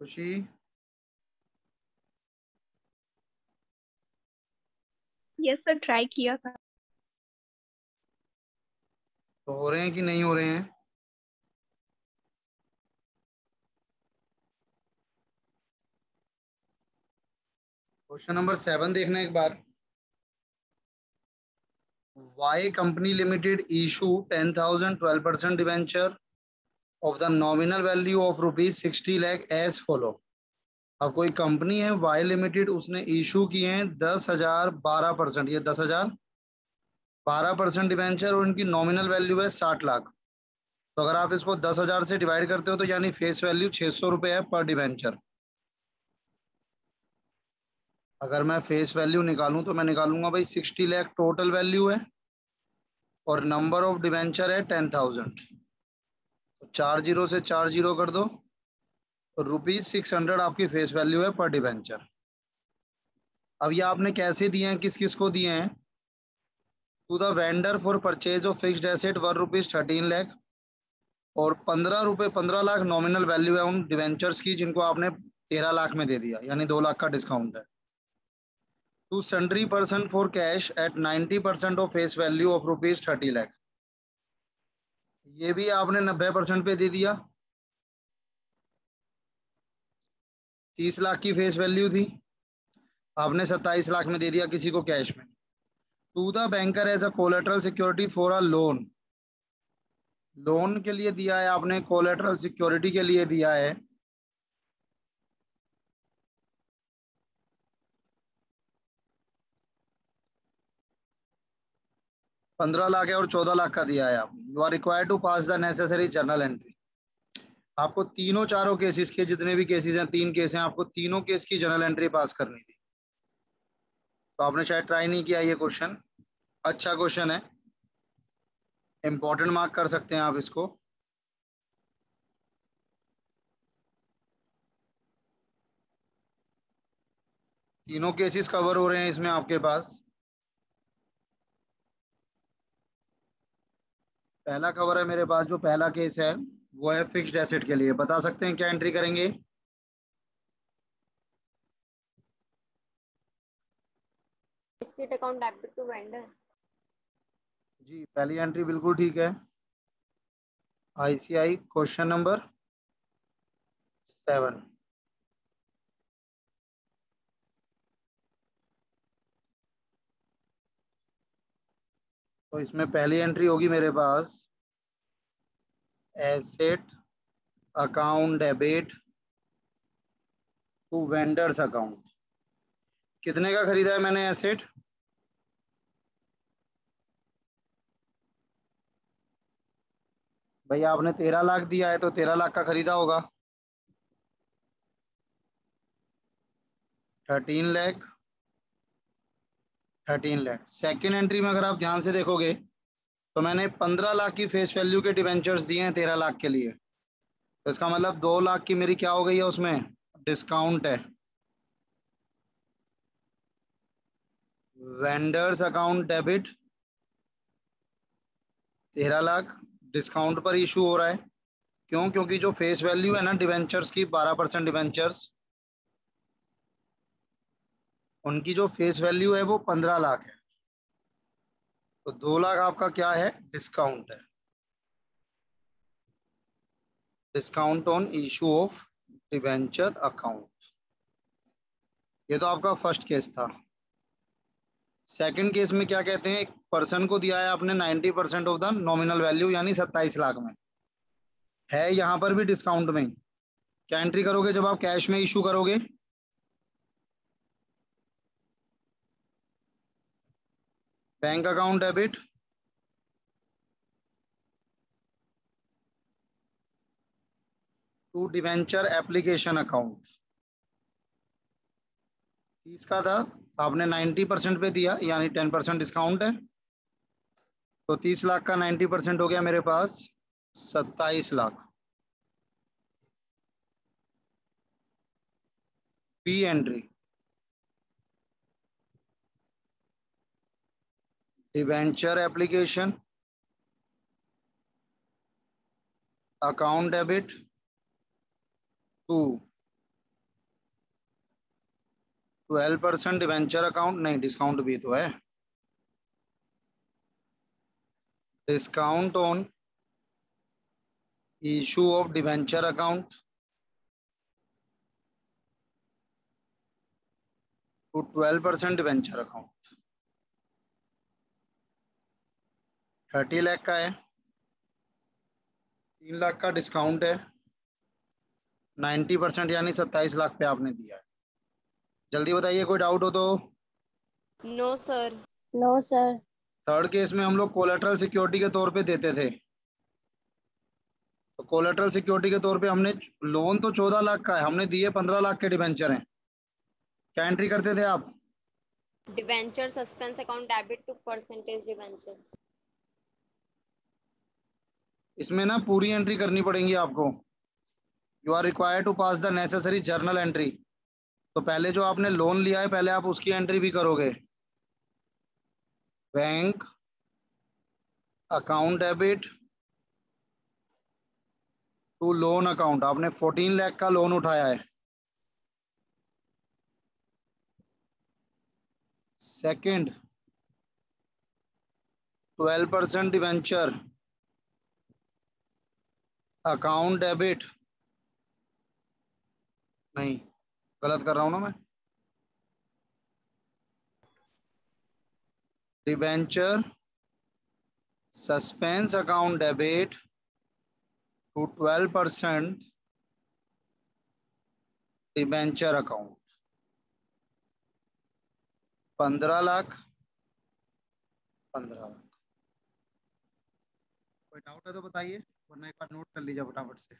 खुशी, yes sir, try किया था। तो हो रहे हैं कि नहीं हो रहे हैं? क्वेश्चन नंबर 7 देखना एक बार। Y company limited issue 10,000 12% debenture of the nominal value of rupees 60 lakh as follow. अब कोई कंपनी है वाई लिमिटेड, उसने इशू किए हैं 10,000 12%, ये 10,000 12% डिवेंचर और इनकी नॉमिनल वैल्यू है 60 लाख। तो अगर आप इसको 10,000 से डिवाइड करते हो तो यानी फेस वैल्यू 600 रुपये है पर डिवेंचर। अगर मैं फेस वैल्यू निकालूं तो मैं निकालूंगा भाई 60 लाख टोटल वैल्यू है और नंबर ऑफ डिवेंचर है 10,000। तो 4 जीरो से 4 जीरो कर दो, तो ₹600 आपकी फेस वैल्यू है पर डिवेंचर। अब ये आपने कैसे दिए हैं, किस किस को दिए हैं? To the vendor for purchase of fixed asset ₹13 lakh, और ₹15 15 लाख नॉमिनल वैल्यू है उन डिवेंचर्स की जिनको आपने 13 लाख में दे दिया, यानी 2 लाख का डिस्काउंट है। To sundry person for cash at 90% of face value of ₹30 lakh, ये भी आपने 90% पे दे दिया। 30 लाख की फेस वैल्यू थी, आपने 27 लाख में दे दिया किसी को कैश में। To the banker as a collateral security for a loan, loan के लिए दिया है आपने, कोलेटरल सिक्योरिटी के लिए दिया है। ₹15 लाख है और 14 लाख का दिया है आपने। You are required to pass the necessary journal entry. आपको तीनों चारों केसेस के, जितने भी केसेस हैं, 3 केस हैं, आपको तीनों केस की जर्नल एंट्री पास करनी थी। तो आपने शायद ट्राई नहीं किया ये क्वेश्चन। अच्छा क्वेश्चन है, इंपॉर्टेंट मार्क कर सकते हैं आप इसको। तीनों केसेस कवर हो रहे हैं इसमें आपके पास। पहला कवर है मेरे पास, जो पहला केस है वो है फिक्स्ड एसेट के लिए। बता सकते हैं क्या एंट्री करेंगे? Receipt account debit to vendor. जी, पहली एंट्री बिल्कुल ठीक है। ICI question number 7। तो इसमें पहली एंट्री होगी मेरे पास asset account debit to vendors account. कितने का खरीदा है मैंने एसेट? भाई आपने 13 लाख दिया है तो 13 लाख का खरीदा होगा। 13 लाख, 13 लाख। सेकेंड एंट्री में अगर आप ध्यान से देखोगे तो मैंने 15 लाख की फेस वैल्यू के डिवेंचर्स दिए हैं 13 लाख के लिए। तो इसका मतलब 2 लाख की मेरी क्या हो गई है, उसमें डिस्काउंट है। Vendors account debit 13 lakh discount पर इशू हो रहा है। क्यों? क्योंकि जो फेस वैल्यू है ना डिवेंचर्स की, 12% डिवेंचर्स, उनकी जो फेस वैल्यू है वो 15 लाख है। तो 2 लाख आपका क्या है? डिस्काउंट है। Discount on issue of debenture account. ये तो आपका फर्स्ट केस था। सेकंड केस में क्या कहते हैं, एक पर्सन को दिया है आपने 90% ऑफ द नॉमिनल वैल्यू, यानी 27 लाख में है। यहां पर भी डिस्काउंट में क्या एंट्री करोगे जब आप कैश में इशू करोगे? Bank account debit to debenture application account. 30 का था, आपने 90% पे दिया, यानी 10% डिस्काउंट है। तो 30 लाख का 90% हो गया मेरे पास 27 lakh. B entry, debenture application account debit to 12% debenture account, नहीं डिस्काउंट भी तो है, discount on issue of debenture account to 12% debenture account 30 lakh का है, 3 लाख का डिस्काउंट है, 90% यानी 27 लाख पे आपने दिया है। जल्दी बताइए, कोई डाउट हो तो। No sir. No sir. Third case में हम लोग कोलेटरल सिक्योरिटी के तौर पे देते थे, तो कोलेटरल सिक्योरिटी के तौर पे हमने लोन तो 14 लाख का है, हमने दिए 15 लाख के डिवेंचर हैं। क्या एंट्री करते थे आप? Debenture suspense account debit to percentage debenture. इसमें ना पूरी एंट्री करनी पड़ेगी आपको। You are required to pass the necessary journal entry. तो पहले जो आपने लोन लिया है पहले आप उसकी एंट्री भी करोगे। Bank account debit to loan account, आपने 14 लाख का लोन उठाया है। सेकंड 12% डिवेंचर अकाउंट डेबिट, नहीं गलत कर रहा हूं ना मैं, debenture suspense account debit to 12% debenture account 15 lakh 15 lakh. कोई डाउट है तो बताइए, वरना एक बार नोट कर लीजिए फटाफट से।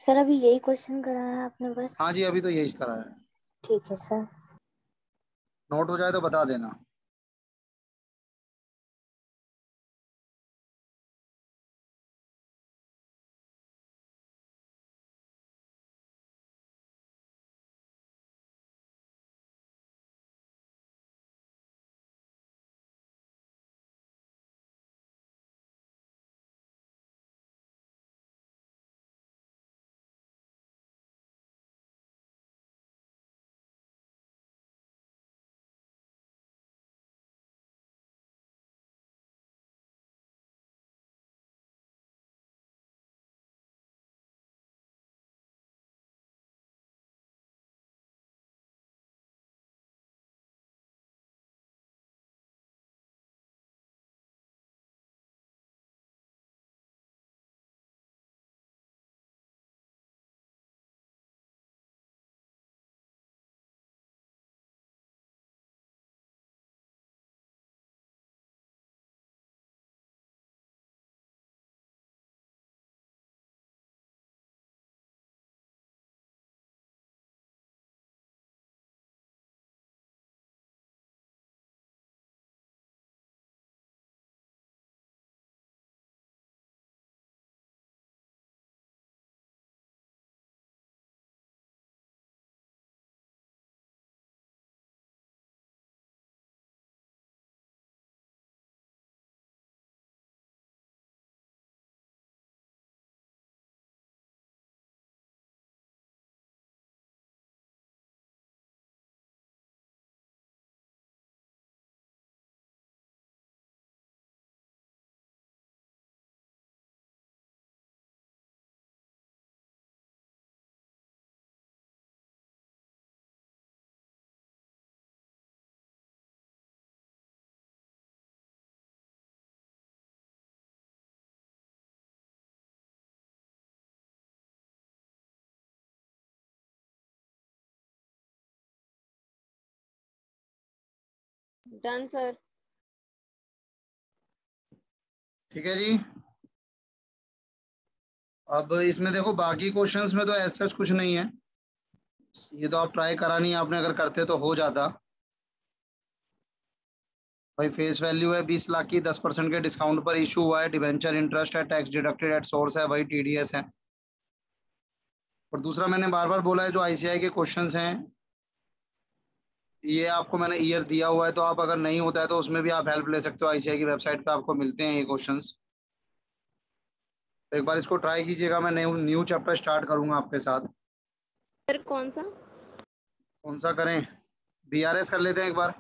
सर अभी यही क्वेश्चन कराया आपने बस? हाँ जी, अभी तो यही करा है। ठीक है सर। नोट हो जाए तो बता देना। Done sir. ठीक है जी। अब इसमें देखो बाकी क्वेश्चंस में तो ऐसा सच कुछ नहीं है, ये तो आप ट्राई करा नहीं आपने, अगर करते तो हो जाता। भाई फेस वैल्यू है 20 लाख की, 10% के डिस्काउंट पर इशू हुआ है, डिवेंचर इंटरेस्ट है, टैक्स डिडक्टेड एट सोर्स है, वही टीडीएस है। और दूसरा मैंने बार बार बोला है, जो आईसीआई के क्वेश्चंस हैं ये आपको मैंने ईयर दिया हुआ है, तो आप अगर नहीं होता है तो उसमें भी आप हेल्प ले सकते हो, आईसीआई की वेबसाइट पे आपको मिलते हैं ये क्वेश्चंस। तो एक बार इसको ट्राई कीजिएगा, मैं न्यू चैप्टर स्टार्ट करूंगा आपके साथ। सर कौन सा? कौन सा करें? बीआरएस कर लेते हैं एक बार।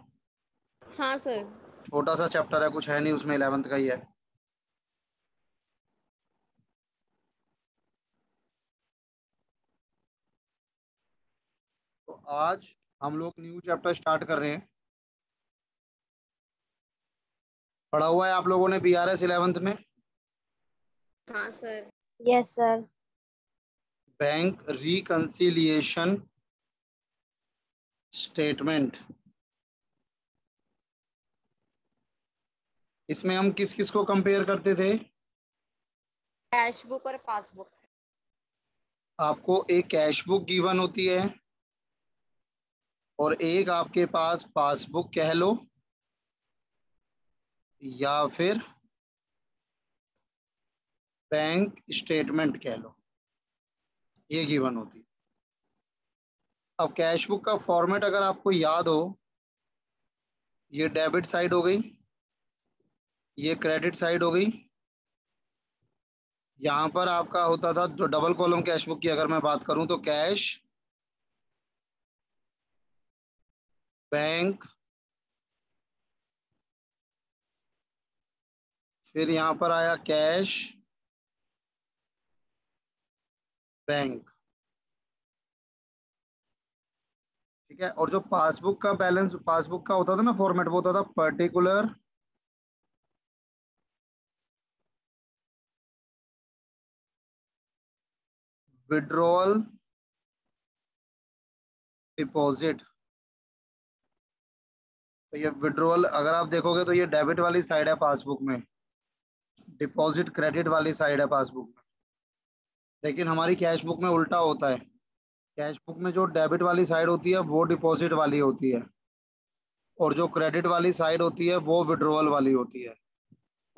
हाँ सर। छोटा सा चैप्टर है, कुछ है नहीं उसमें, 11th का ही है। तो आज हम लोग न्यू चैप्टर स्टार्ट कर रहे हैं। पढ़ा हुआ है आप लोगों ने बीआरएस 11th में? हाँ sir. Yes sir. Bank reconciliation statement. इसमें हम किस किस को कंपेयर करते थे? कैश बुक और पासबुक। आपको एक कैश बुक गिवन होती है और एक आपके पास पासबुक कह लो या फिर बैंक स्टेटमेंट कह लो, ये गिवन होती है। अब कैश बुक का फॉर्मेट अगर आपको याद हो, ये डेबिट साइड हो गई, ये क्रेडिट साइड हो गई। यहाँ पर आपका होता था जो डबल कॉलम कैश बुक की अगर मैं बात करूं तो कैश, बैंक, फिर यहाँ पर आया कैश, बैंक। ठीक है। और जो पासबुक का बैलेंस, पासबुक का होता था ना फॉर्मेट, वो होता था पर्टिकुलर विड्रॉल डिपॉजिट। तो ये विड्रॉल अगर आप देखोगे तो ये डेबिट वाली साइड है पासबुक में, डिपॉजिट क्रेडिट वाली साइड है पासबुक में। लेकिन हमारी कैश बुक में उल्टा होता है। कैश बुक में जो डेबिट वाली साइड होती है वो डिपॉजिट वाली होती है, और जो क्रेडिट वाली साइड होती है वो विड्रॉल वाली होती है।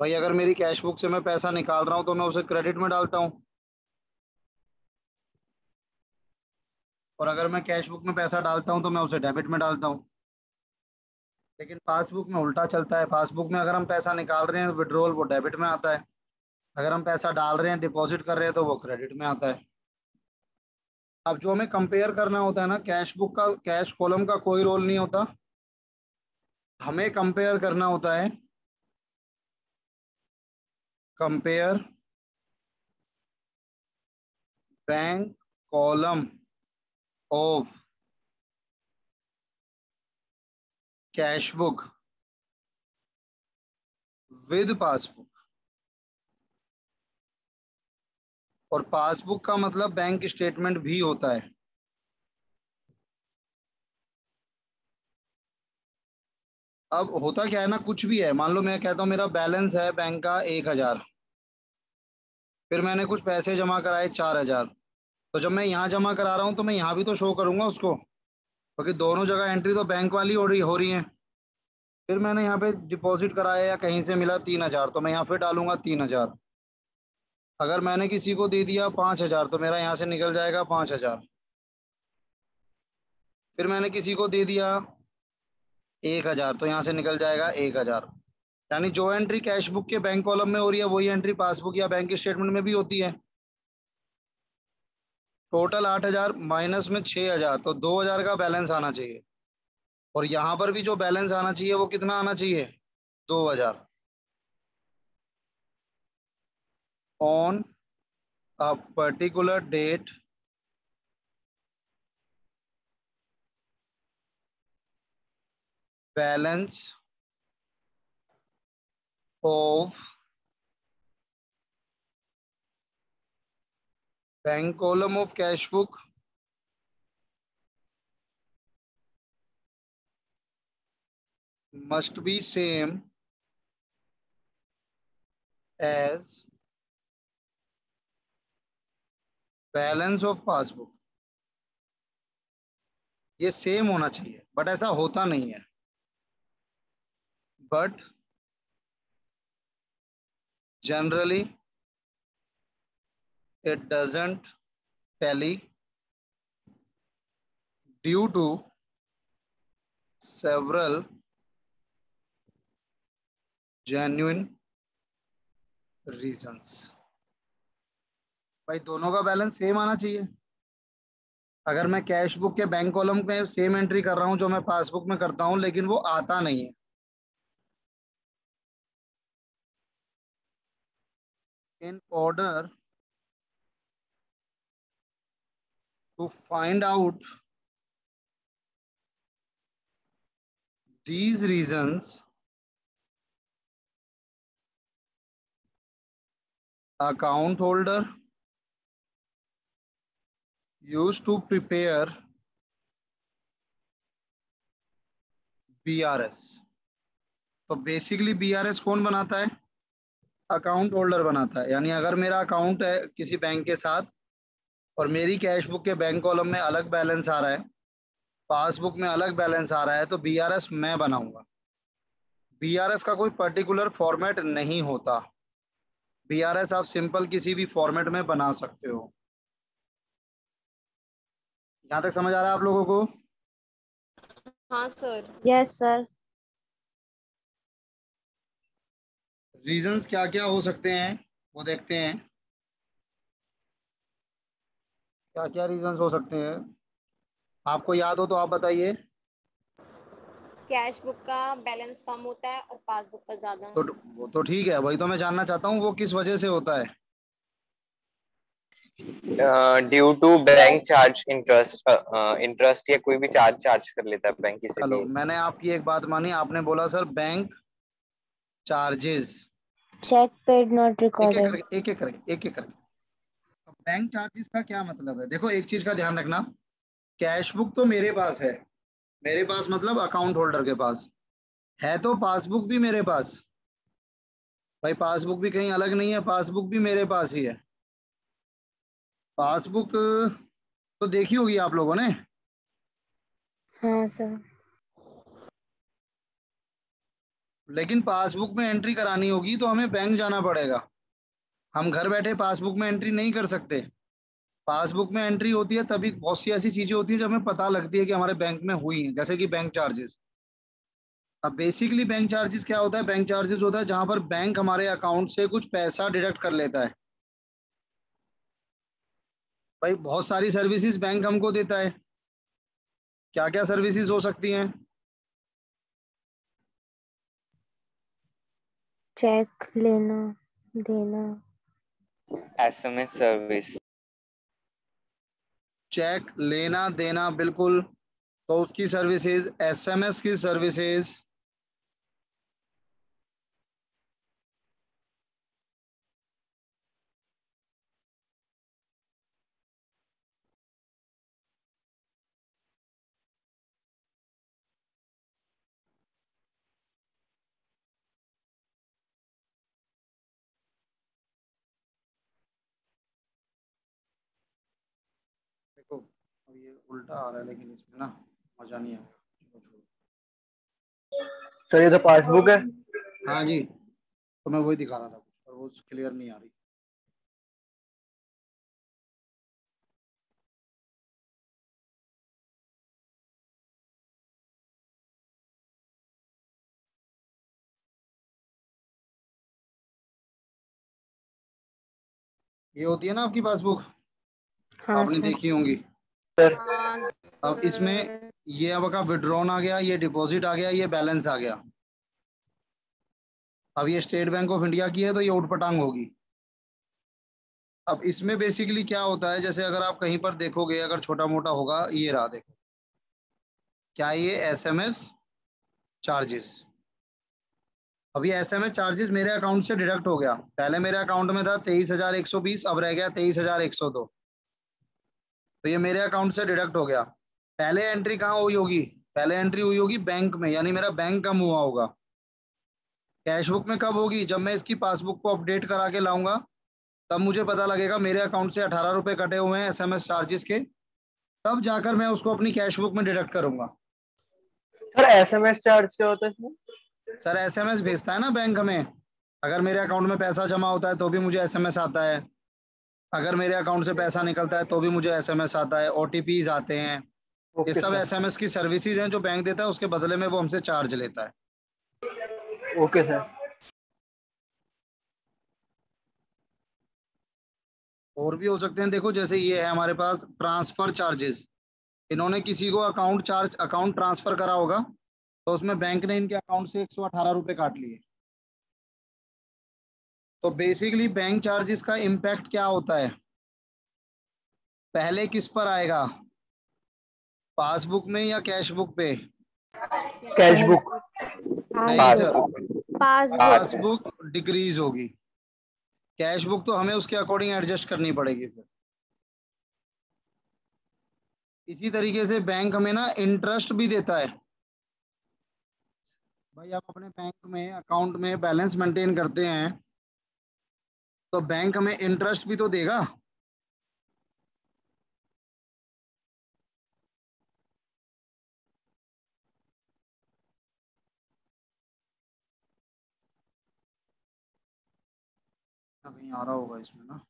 भाई अगर मेरी कैश बुक से मैं पैसा निकाल रहा हूँ तो मैं उसे क्रेडिट में डालता हूँ, और अगर मैं कैश बुक में पैसा डालता हूँ तो मैं उसे डेबिट में डालता हूँ। लेकिन पासबुक में उल्टा चलता है। पासबुक में अगर हम पैसा निकाल रहे हैं विड्रॉल, वो डेबिट में आता है। अगर हम पैसा डाल रहे हैं, डिपॉजिट कर रहे हैं, तो वो क्रेडिट में आता है। अब जो हमें कंपेयर करना होता है ना, कैश बुक का, कैश कॉलम का कोई रोल नहीं होता। हमें कंपेयर करना होता है, compare bank column of cash book with passbook. और पासबुक का मतलब बैंक स्टेटमेंट भी होता है। अब होता क्या है ना, कुछ भी है, मान लो मैं कहता हूँ मेरा बैलेंस है बैंक का 1,000, फिर मैंने कुछ पैसे जमा कराए 4,000। तो जब मैं यहाँ जमा करा रहा हूँ तो मैं यहाँ भी तो शो करूंगा उसको, क्योंकि दोनों जगह एंट्री तो बैंक वाली हो रही है। फिर मैंने यहाँ पे डिपॉजिट कराया या कहीं से मिला 3,000, तो मैं यहाँ फिर डालूंगा 3,000। अगर मैंने किसी को दे दिया 5,000 तो मेरा यहाँ से निकल जाएगा 5,000। फिर मैंने किसी को दे दिया 1,000 तो यहाँ से निकल जाएगा 1,000। यानी जो एंट्री कैश बुक के बैंक कॉलम में हो रही है वही एंट्री पासबुक या बैंक स्टेटमेंट में भी होती है। टोटल 8,000 माइनस में 6,000, तो 2,000 का बैलेंस आना चाहिए। और यहाँ पर भी जो बैलेंस आना चाहिए वो कितना आना चाहिए? 2,000 on a particular date balance of bank column of cash book must be same as balance of passbook. ये सेम होना चाहिए, बट ऐसा होता नहीं है। But generally it doesn't tally due to several genuine reasons। भाई दोनों का बैलेंस सेम आना चाहिए। अगर मैं कैश बुक के बैंक कॉलम में सेम एंट्री कर रहा हूँ जो मैं पासबुक में करता हूँ, लेकिन वो आता नहीं है। In order to find out these reasons, account holder used to prepare BRS। तो बेसिकली BRS कौन बनाता है? अकाउंट होल्डर बनाता है। यानी अगर मेरा अकाउंट है किसी बैंक के साथ और मेरी कैश बुक के बैंक कॉलम में अलग बैलेंस आ रहा है, पासबुक में अलग बैलेंस आ रहा है, तो BRS मैं बनाऊंगा। BRS का कोई पर्टिकुलर फॉर्मेट नहीं होता। BRS आप सिंपल किसी भी फॉर्मेट में बना सकते हो। यहाँ तक समझ आ रहा है आप लोगों को? हाँ सर। Yes sir. रीजंस क्या क्या हो सकते हैं वो देखते हैं। क्या क्या रीजंस हो सकते हैं, आपको याद हो तो आप बताइए। कैश बुक का बैलेंस कम होता है और पासबुक का ज्यादा। तो वो तो ठीक है, वही तो मैं जानना चाहता हूँ वो किस वजह से होता है। Due to bank charge interest, interest या कोई भी चार्ज कर लेता है बैंक, चलो इसीलिए। मैंने आपकी एक बात मानी, आपने बोला sir bank charges. Cheque paid not एक एक रिकॉर्डेड। करके एक एक करके एक एक करके। अब बैंक चार्जेस का क्या मतलब है? देखो एक चीज का ध्यान रखना, कैश बुक तो मेरे पास है, मेरे पास मतलब अकाउंट होल्डर के पास है, तो पासबुक भी मेरे पास। भाई पासबुक भी कहीं अलग नहीं है, पासबुक भी मेरे पास ही है। पासबुक तो देखी होगी आप लोगों ने। हाँ सर। लेकिन पासबुक में एंट्री करानी होगी तो हमें बैंक जाना पड़ेगा। हम घर बैठे पासबुक में एंट्री नहीं कर सकते। पासबुक में एंट्री होती है तभी, बहुत सी ऐसी चीजें होती है जो हमें पता लगती है कि हमारे बैंक में हुई है, जैसे कि बैंक चार्जेस। अब बेसिकली बैंक चार्जेस क्या होता है? बैंक चार्जेस होता है जहां पर बैंक हमारे अकाउंट से कुछ पैसा डिडक्ट कर लेता है। भाई बहुत सारी सर्विसेज बैंक हमको देता है। क्या क्या सर्विसेज हो सकती हैं? चेक लेना देना। SMS service. चेक लेना देना, बिल्कुल। तो उसकी सर्विसेज, SMS की सर्विसेज, देखो अब ये उल्टा आ रहा है लेकिन इसमें ना मजा नहीं आएगा। चलो छोड़ो। सर ये तो पासबुक है। हाँ जी, तो मैं वही दिखा रहा था कुछ, पर वो क्लियर नहीं आ रही। ये होती है ना आपकी पासबुक, हाँ आपने सर। देखी होंगी। सर हाँ अब इसमें सर। ये अब का विड्रॉन आ गया, ये डिपॉजिट आ गया, ये बैलेंस आ गया। अब ये स्टेट बैंक ऑफ इंडिया की है तो ये उठपटांग होगी। अब इसमें बेसिकली क्या होता है, जैसे अगर आप कहीं पर देखोगे, अगर छोटा मोटा होगा, ये रहा देखो, क्या ये SMS चार्जेस। अब ये SMS चार्जेस मेरे अकाउंट से डिडक्ट हो गया। पहले मेरे अकाउंट में था 23,120, अब रह गया 23,102। तो ये मेरे अकाउंट से डिडक्ट हो गया। पहले एंट्री कहाँ हुई होगी? पहले एंट्री हुई होगी बैंक में, यानी मेरा बैंक कम हुआ होगा। कैश बुक में कब होगी? जब मैं इसकी पासबुक को अपडेट करा के लाऊंगा, तब मुझे पता लगेगा मेरे अकाउंट से 18 रुपए कटे हुए हैं SMS चार्जेस के। तब जाकर मैं उसको अपनी कैश बुक में डिडक्ट करूंगा। सर SMS चार्ज क्या होता है इसमें? सर SMS भेजता है ना बैंक हमें। अगर मेरे अकाउंट में पैसा जमा होता है तो भी मुझे SMS आता है, अगर मेरे अकाउंट से पैसा निकलता है तो भी मुझे SMS आता है, OTPs आते हैं। ये ओके सब सर। SMS की सर्विसेज हैं जो बैंक देता है, उसके बदले में वो हमसे चार्ज लेता है। Okay sir. और भी हो सकते हैं, देखो जैसे ये है हमारे पास ट्रांसफर चार्जेस, इन्होंने किसी को अकाउंट ट्रांसफर करा होगा, तो उसमें बैंक ने इनके अकाउंट से 118 रुपए काट लिए। तो बेसिकली बैंक चार्जेस का इम्पैक्ट क्या होता है, पहले किस पर आएगा, पासबुक में या कैश बुक पे? Cash book. नहीं सर, पासबुक। पासबुक डिक्रीज होगी, कैश बुक तो हमें उसके अकॉर्डिंग एडजस्ट करनी पड़ेगी फिर। इसी तरीके से बैंक हमें ना इंटरेस्ट भी देता है। भाई आप अपने बैंक में अकाउंट में बैलेंस मेंटेन करते हैं, तो बैंक हमें इंटरेस्ट भी तो देगा। कहीं आ रहा होगा इसमें ना।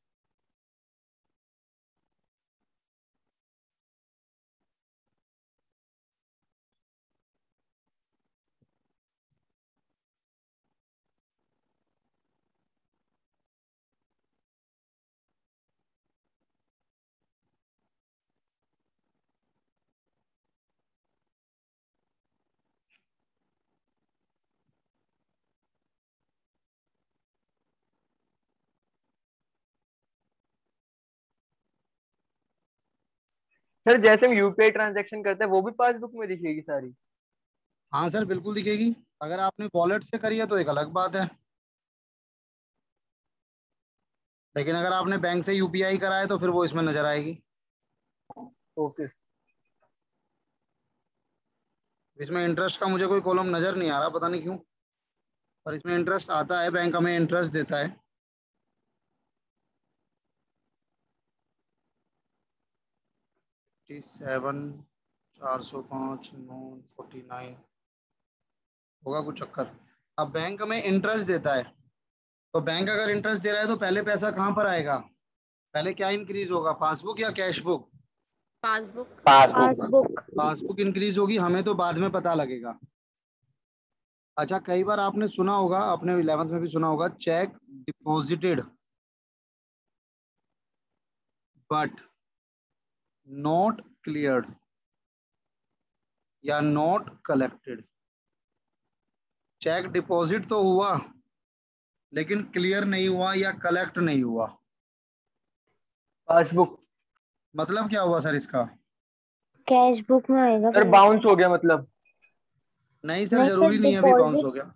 सर जैसे हम यूपीआई ट्रांजैक्शन करते हैं वो भी पासबुक में दिखेगी सारी? हाँ सर बिल्कुल दिखेगी, अगर आपने वॉलेट से करी है तो एक अलग बात है, लेकिन अगर आपने बैंक से यूपीआई करा है तो फिर वो इसमें नजर आएगी। ओके। इसमें इंटरेस्ट का मुझे कोई कॉलम नजर नहीं आ रहा, पता नहीं क्यों, पर इसमें इंटरेस्ट आता है, बैंक हमें इंटरेस्ट देता है। 57, 405, 949 होगा कुछ चक्कर। अब बैंक हमें इंटरेस्ट देता है, तो बैंक अगर इंटरेस्ट दे रहा है तो पहले पैसा कहाँ पर आएगा, पहले क्या इंक्रीज होगा, पासबुक या cash book? Passbook. Passbook. Passbook. Passbook increase होगी, हमें तो बाद में पता लगेगा। अच्छा कई बार आपने सुना होगा, आपने 11th में भी सुना होगा, check deposited but not cleared या नॉट कलेक्टेड। चेक डिपॉजिट तो हुआ लेकिन क्लियर नहीं हुआ या कलेक्ट नहीं हुआ, पासबुक। मतलब क्या हुआ सर इसका? कैश बुक में आएगा सर फिर। बाउंस हो गया मतलब? नहीं सर, नहीं सर, जरूरी नहीं है अभी बाउंस हो गया।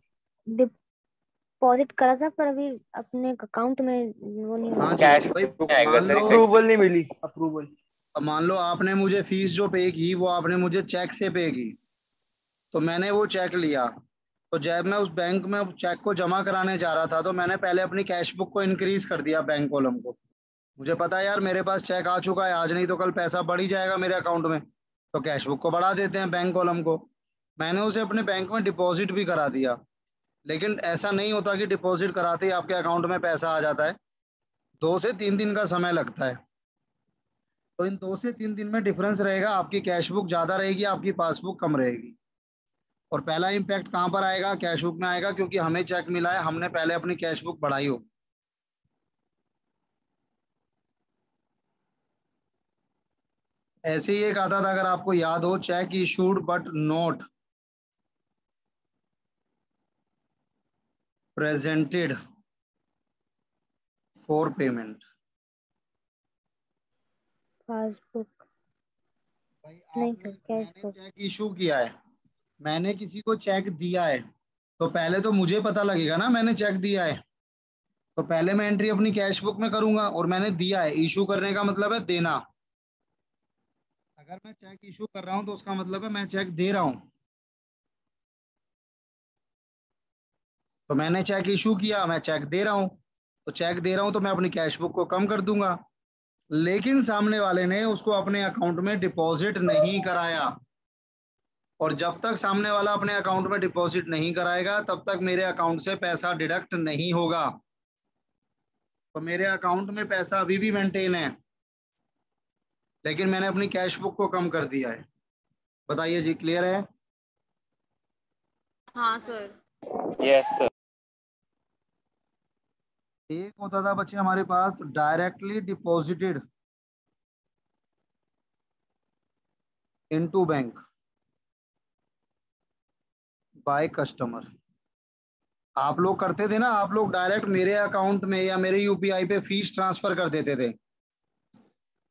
डिपॉजिट करा था पर अभी अपने अकाउंट में वो नहीं हाँ हुआ। जी कैश भाई, बुक में आएगा मान सर लो, अप्रूवल नहीं मिली, अप्रूवल। अब मान लो आपने मुझे फीस जो पे की वो आपने मुझे चेक से पे की, तो मैंने वो चेक लिया, तो जब मैं उस बैंक में चेक को जमा कराने जा रहा था तो मैंने पहले अपनी कैश बुक को इंक्रीज कर दिया बैंक कॉलम को। मुझे पता है यार मेरे पास चेक आ चुका है, आज नहीं तो कल पैसा बढ़ ही जाएगा मेरे अकाउंट में, तो कैश बुक को बढ़ा देते हैं बैंक कॉलम को। मैंने उसे अपने बैंक में डिपॉजिट भी करा दिया, लेकिन ऐसा नहीं होता कि डिपॉजिट कराते ही आपके अकाउंट में पैसा आ जाता है, 2 से 3 दिन का समय लगता है। तो इन 2 से 3 दिन में डिफरेंस रहेगा, आपकी कैश बुक ज़्यादा रहेगी, आपकी पासबुक कम रहेगी। और पहला इम्पैक्ट कहाँ पर आएगा, कैश बुक में आएगा, क्योंकि हमें चेक मिला है, हमने पहले अपनी कैश बुक बढ़ाई हो। ऐसे ही एक आता था, अगर आपको याद हो, check issued but not presented for payment. Passbook भाई नहीं आपने, सर, कैश मैंने बुक। चेक इशू किया है, मैंने किसी को चेक दिया है, तो पहले तो मुझे पता लगेगा ना मैंने चेक दिया है, तो पहले मैं एंट्री अपनी कैश बुक में करूंगा, और मैंने दिया है, इशू करने का मतलब है देना। अगर मैं चेक इशू कर रहा हूं तो उसका मतलब है मैं चेक दे रहा हूं। तो मैंने चेक इशू किया, मैं चेक दे रहा हूं, तो चेक दे रहा हूं तो मैं अपनी कैश बुक को कम कर दूंगा। लेकिन सामने वाले ने उसको अपने अकाउंट में डिपॉजिट नहीं कराया, और जब तक सामने वाला अपने अकाउंट में डिपॉजिट नहीं कराएगा तब तक मेरे अकाउंट से पैसा डिडक्ट नहीं होगा। तो मेरे अकाउंट में पैसा अभी भी मेंटेन है, लेकिन मैंने अपनी कैश बुक को कम कर दिया है। बताइए जी, क्लियर है? हाँ सर। Yes sir. एक होता था बच्चे हमारे पास directly deposited into bank by customer. आप लोग करते थे ना, आप लोग डायरेक्ट मेरे अकाउंट में या मेरे यूपीआई पे फीस ट्रांसफर कर देते थे।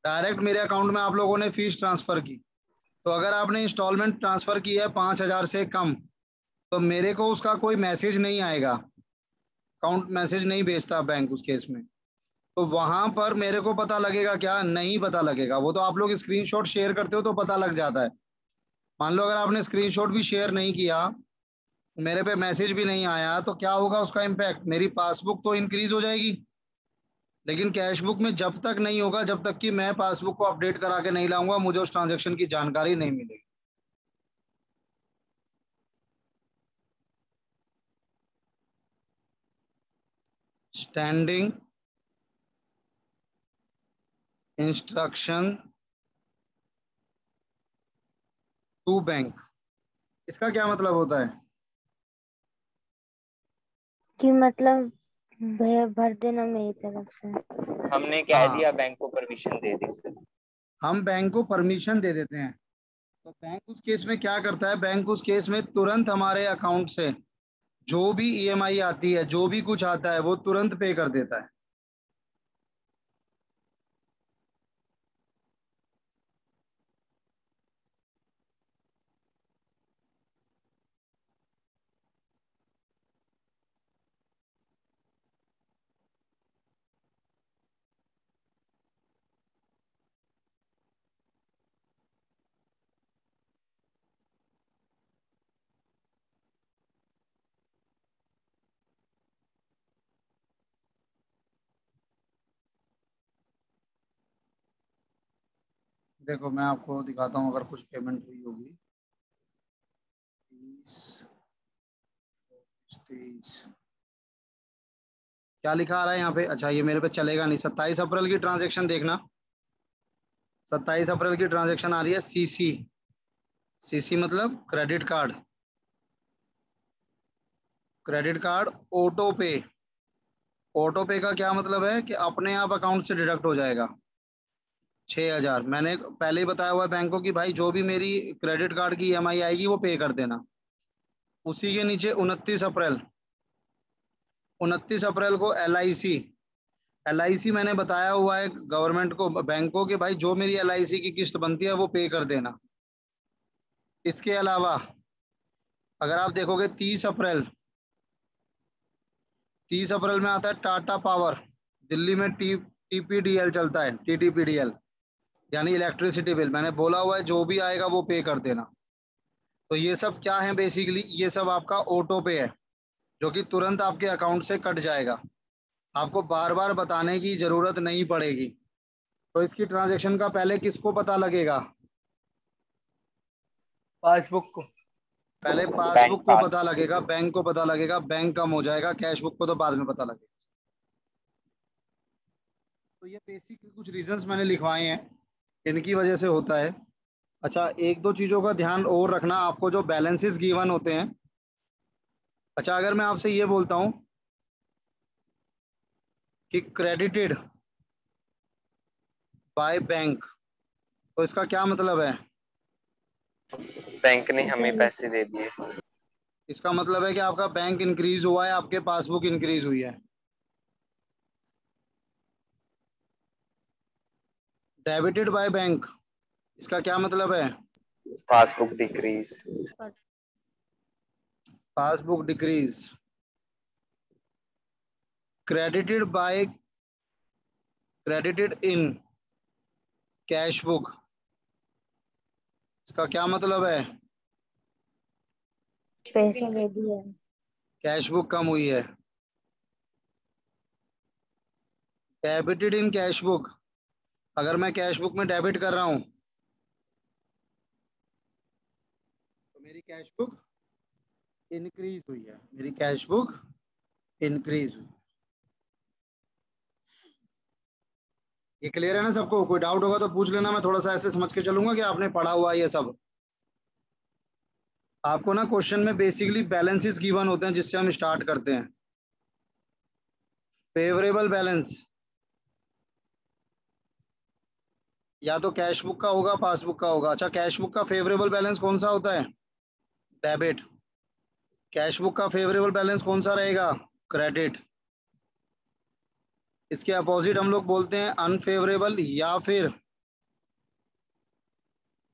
डायरेक्ट मेरे अकाउंट में आप लोगों ने फीस ट्रांसफर की, तो अगर आपने इंस्टॉलमेंट ट्रांसफर की है 5,000 से कम, तो मेरे को उसका कोई मैसेज नहीं आएगा, अकाउंट मैसेज नहीं भेजता बैंक उस केस में। तो वहां पर मेरे को पता लगेगा क्या? नहीं पता लगेगा। वो तो आप लोग स्क्रीनशॉट शेयर करते हो तो पता लग जाता है। मान लो अगर आपने स्क्रीनशॉट भी शेयर नहीं किया, मेरे पे मैसेज भी नहीं आया, तो क्या होगा उसका इम्पैक्ट? मेरी पासबुक तो इंक्रीज हो जाएगी, लेकिन कैश बुक में जब तक नहीं होगा, जब तक कि मैं पासबुक को अपडेट करा के नहीं लाऊंगा, मुझे उस ट्रांजेक्शन की जानकारी नहीं मिलेगी। स्टैंडिंग इंस्ट्रक्शन टू बैंक, इसका क्या मतलब होता है? कि मतलब भर देना मेरी तरफ से। हमने कह हाँ, दिया, बैंक को परमिशन दे दी सर। हम बैंक को परमिशन दे देते हैं, तो बैंक उस केस में क्या करता है? बैंक उस केस में तुरंत हमारे अकाउंट से जो भी ईएमआई आती है, जो भी कुछ आता है, वो तुरंत पे कर देता है। देखो मैं आपको दिखाता हूँ, अगर कुछ पेमेंट हुई होगी 20, 23, क्या लिखा आ रहा है यहाँ पे? अच्छा, ये मेरे पे चलेगा नहीं। 27 अप्रैल की ट्रांजेक्शन देखना, 27 अप्रैल की ट्रांजेक्शन आ रही है सीसी। सीसी मतलब credit card. Credit card auto पे। ऑटो पे का क्या मतलब है? कि अपने आप अकाउंट से डिडक्ट हो जाएगा 6,000। मैंने पहले ही बताया हुआ है बैंक को कि भाई जो भी मेरी क्रेडिट कार्ड की ईएमआई आएगी वो पे कर देना। उसी के नीचे 29 अप्रैल, 29 अप्रैल को एल आई सी मैंने बताया हुआ है गवर्नमेंट को, बैंक को, कि भाई जो मेरी एल की किस्त बनती है वो पे कर देना। इसके अलावा अगर आप देखोगे 30 अप्रैल में आता है टाटा पावर। दिल्ली में टीपीडीएल चलता है, टीटीपीडीएल यानी इलेक्ट्रिसिटी बिल। मैंने बोला हुआ है जो भी आएगा वो पे कर देना। तो ये सब क्या है? बेसिकली ये सब आपका ऑटो पे है, जो कि तुरंत आपके अकाउंट से कट जाएगा, आपको बार बार बताने की जरूरत नहीं पड़ेगी। तो इसकी ट्रांजैक्शन का पहले किसको पता लगेगा? पासबुक को। पहले बैंक पासबुक को पास। पता लगेगा, बैंक को पता लगेगा, बैंक कम हो जाएगा, कैश बुक को तो बाद में पता लगेगा। तो ये बेसिक कुछ रीजंस मैंने लिखवाए हैं, इनकी वजह से होता है। अच्छा, एक दो चीजों का ध्यान और रखना, आपको जो बैलेंसेस गिवन होते हैं। अच्छा, अगर मैं आपसे ये बोलता हूँ कि क्रेडिटेड बाय बैंक, तो इसका क्या मतलब है? बैंक ने हमें पैसे दे दिए। इसका मतलब है कि आपका बैंक इंक्रीज हुआ है, आपके पासबुक इंक्रीज हुई है। डेबिटेड बाय बैंक, इसका क्या मतलब है? Passbook decrease. Passbook decrease. Credited bye, credited in cash book, इसका क्या मतलब है? पैसे दे दिए। कैश बुक कम हुई है। डेबिटेड इन कैश बुक, अगर मैं कैश बुक में डेबिट कर रहा हूं तो मेरी कैश बुक इंक्रीज हुई है, मेरी कैश बुक इंक्रीज हुई। ये क्लियर है ना सबको? कोई डाउट होगा तो पूछ लेना, मैं थोड़ा सा ऐसे समझ के चलूंगा कि आपने पढ़ा हुआ है ये सब। आपको ना क्वेश्चन में बेसिकली बैलेंसेस गिवन होते हैं जिससे हम स्टार्ट करते हैं। फेवरेबल बैलेंस या तो कैश बुक का होगा, पासबुक का होगा। अच्छा, कैश बुक का फेवरेबल बैलेंस कौन सा होता है? डेबिट। कैश बुक का फेवरेबल बैलेंस कौन सा रहेगा? क्रेडिट। इसके अपोजिट हम लोग बोलते हैं अनफेवरेबल या फिर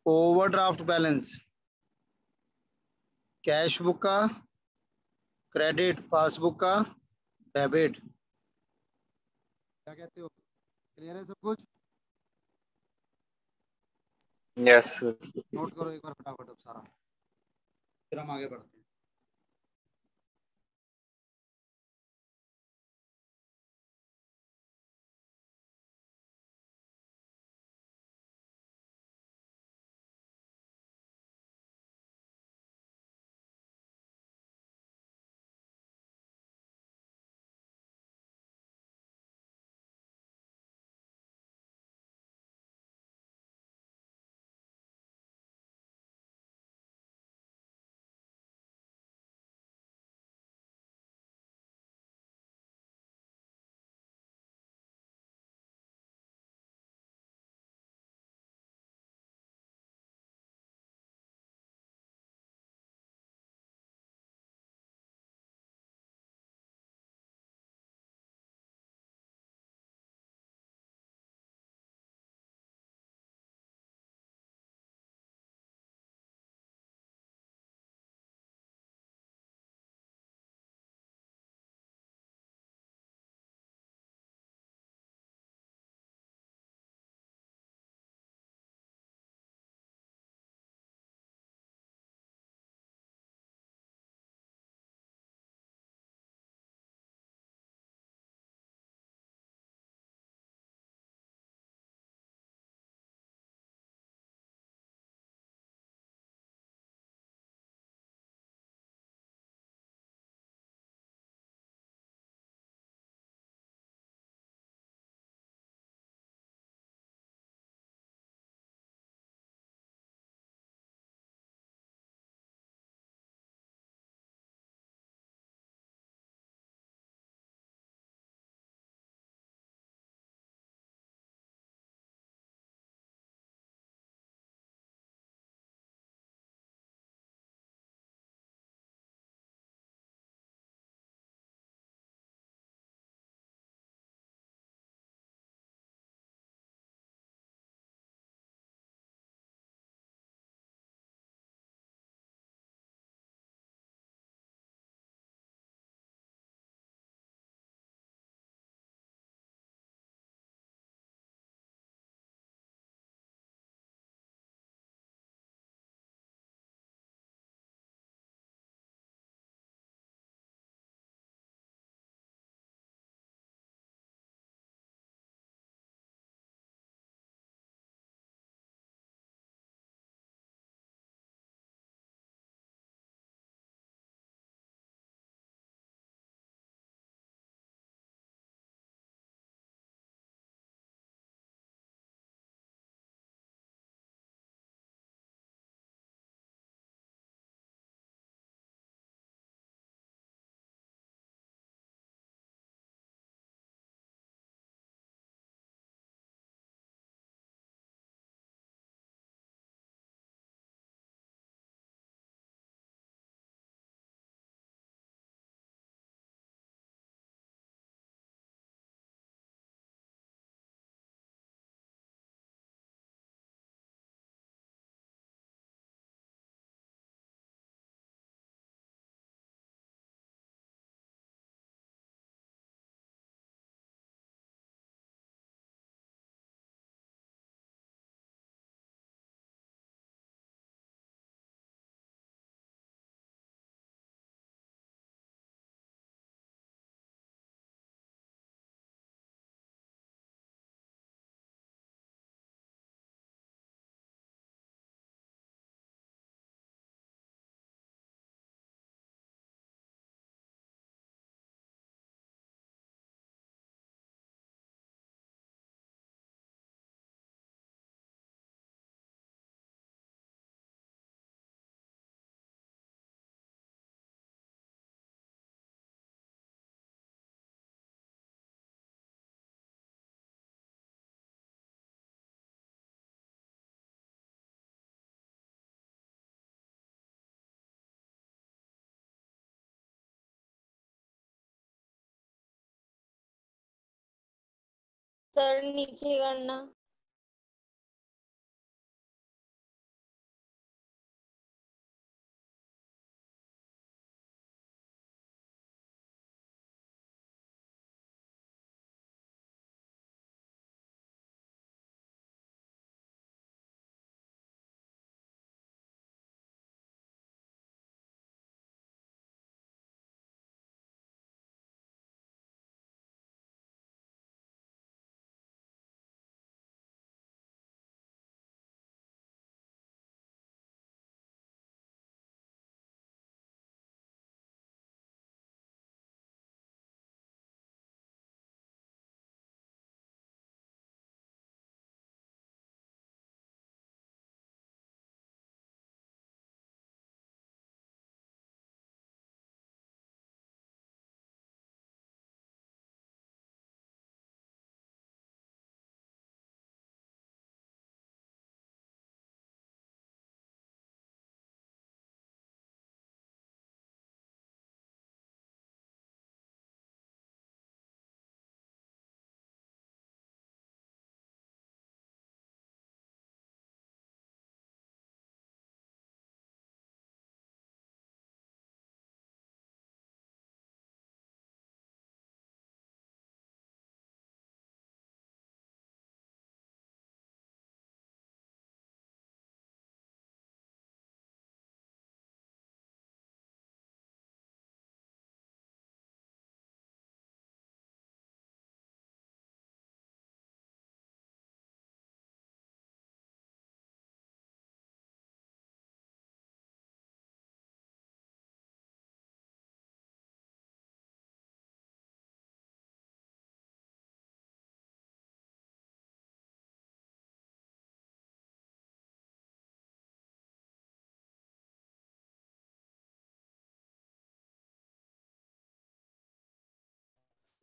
ओवरड्राफ्ट बैलेंस। कैश बुक का क्रेडिट, पासबुक का डेबिट। क्या कहते हो? क्लियर है सब कुछ? यस। नोट करो एक बार फटाफट अब सारा, फिर हम आगे बढ़ते हैं। सर नीचे करना।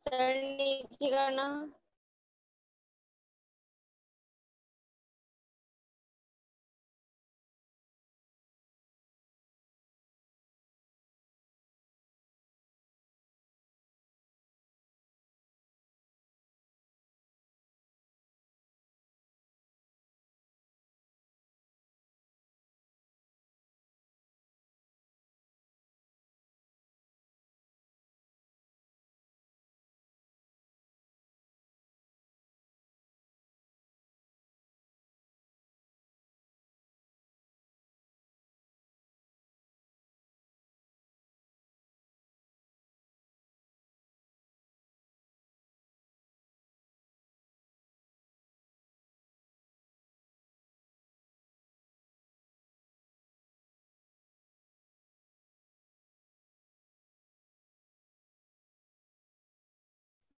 सर नीचे करना।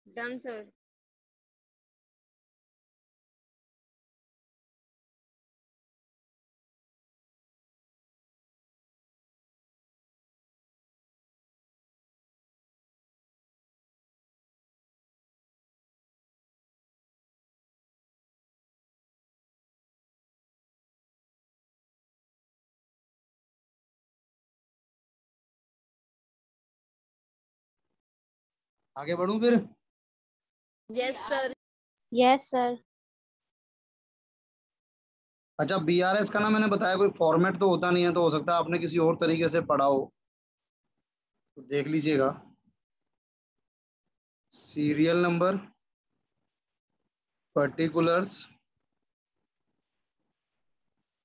Done sir. आगे बढ़ूं फिर? Yes sir. Yes sir. अच्छा, बीआरएस का ना मैंने बताया कोई फॉर्मेट तो होता नहीं है, तो हो सकता है आपने किसी और तरीके से पढ़ा हो, तो देख लीजिएगा। Serial number, particulars,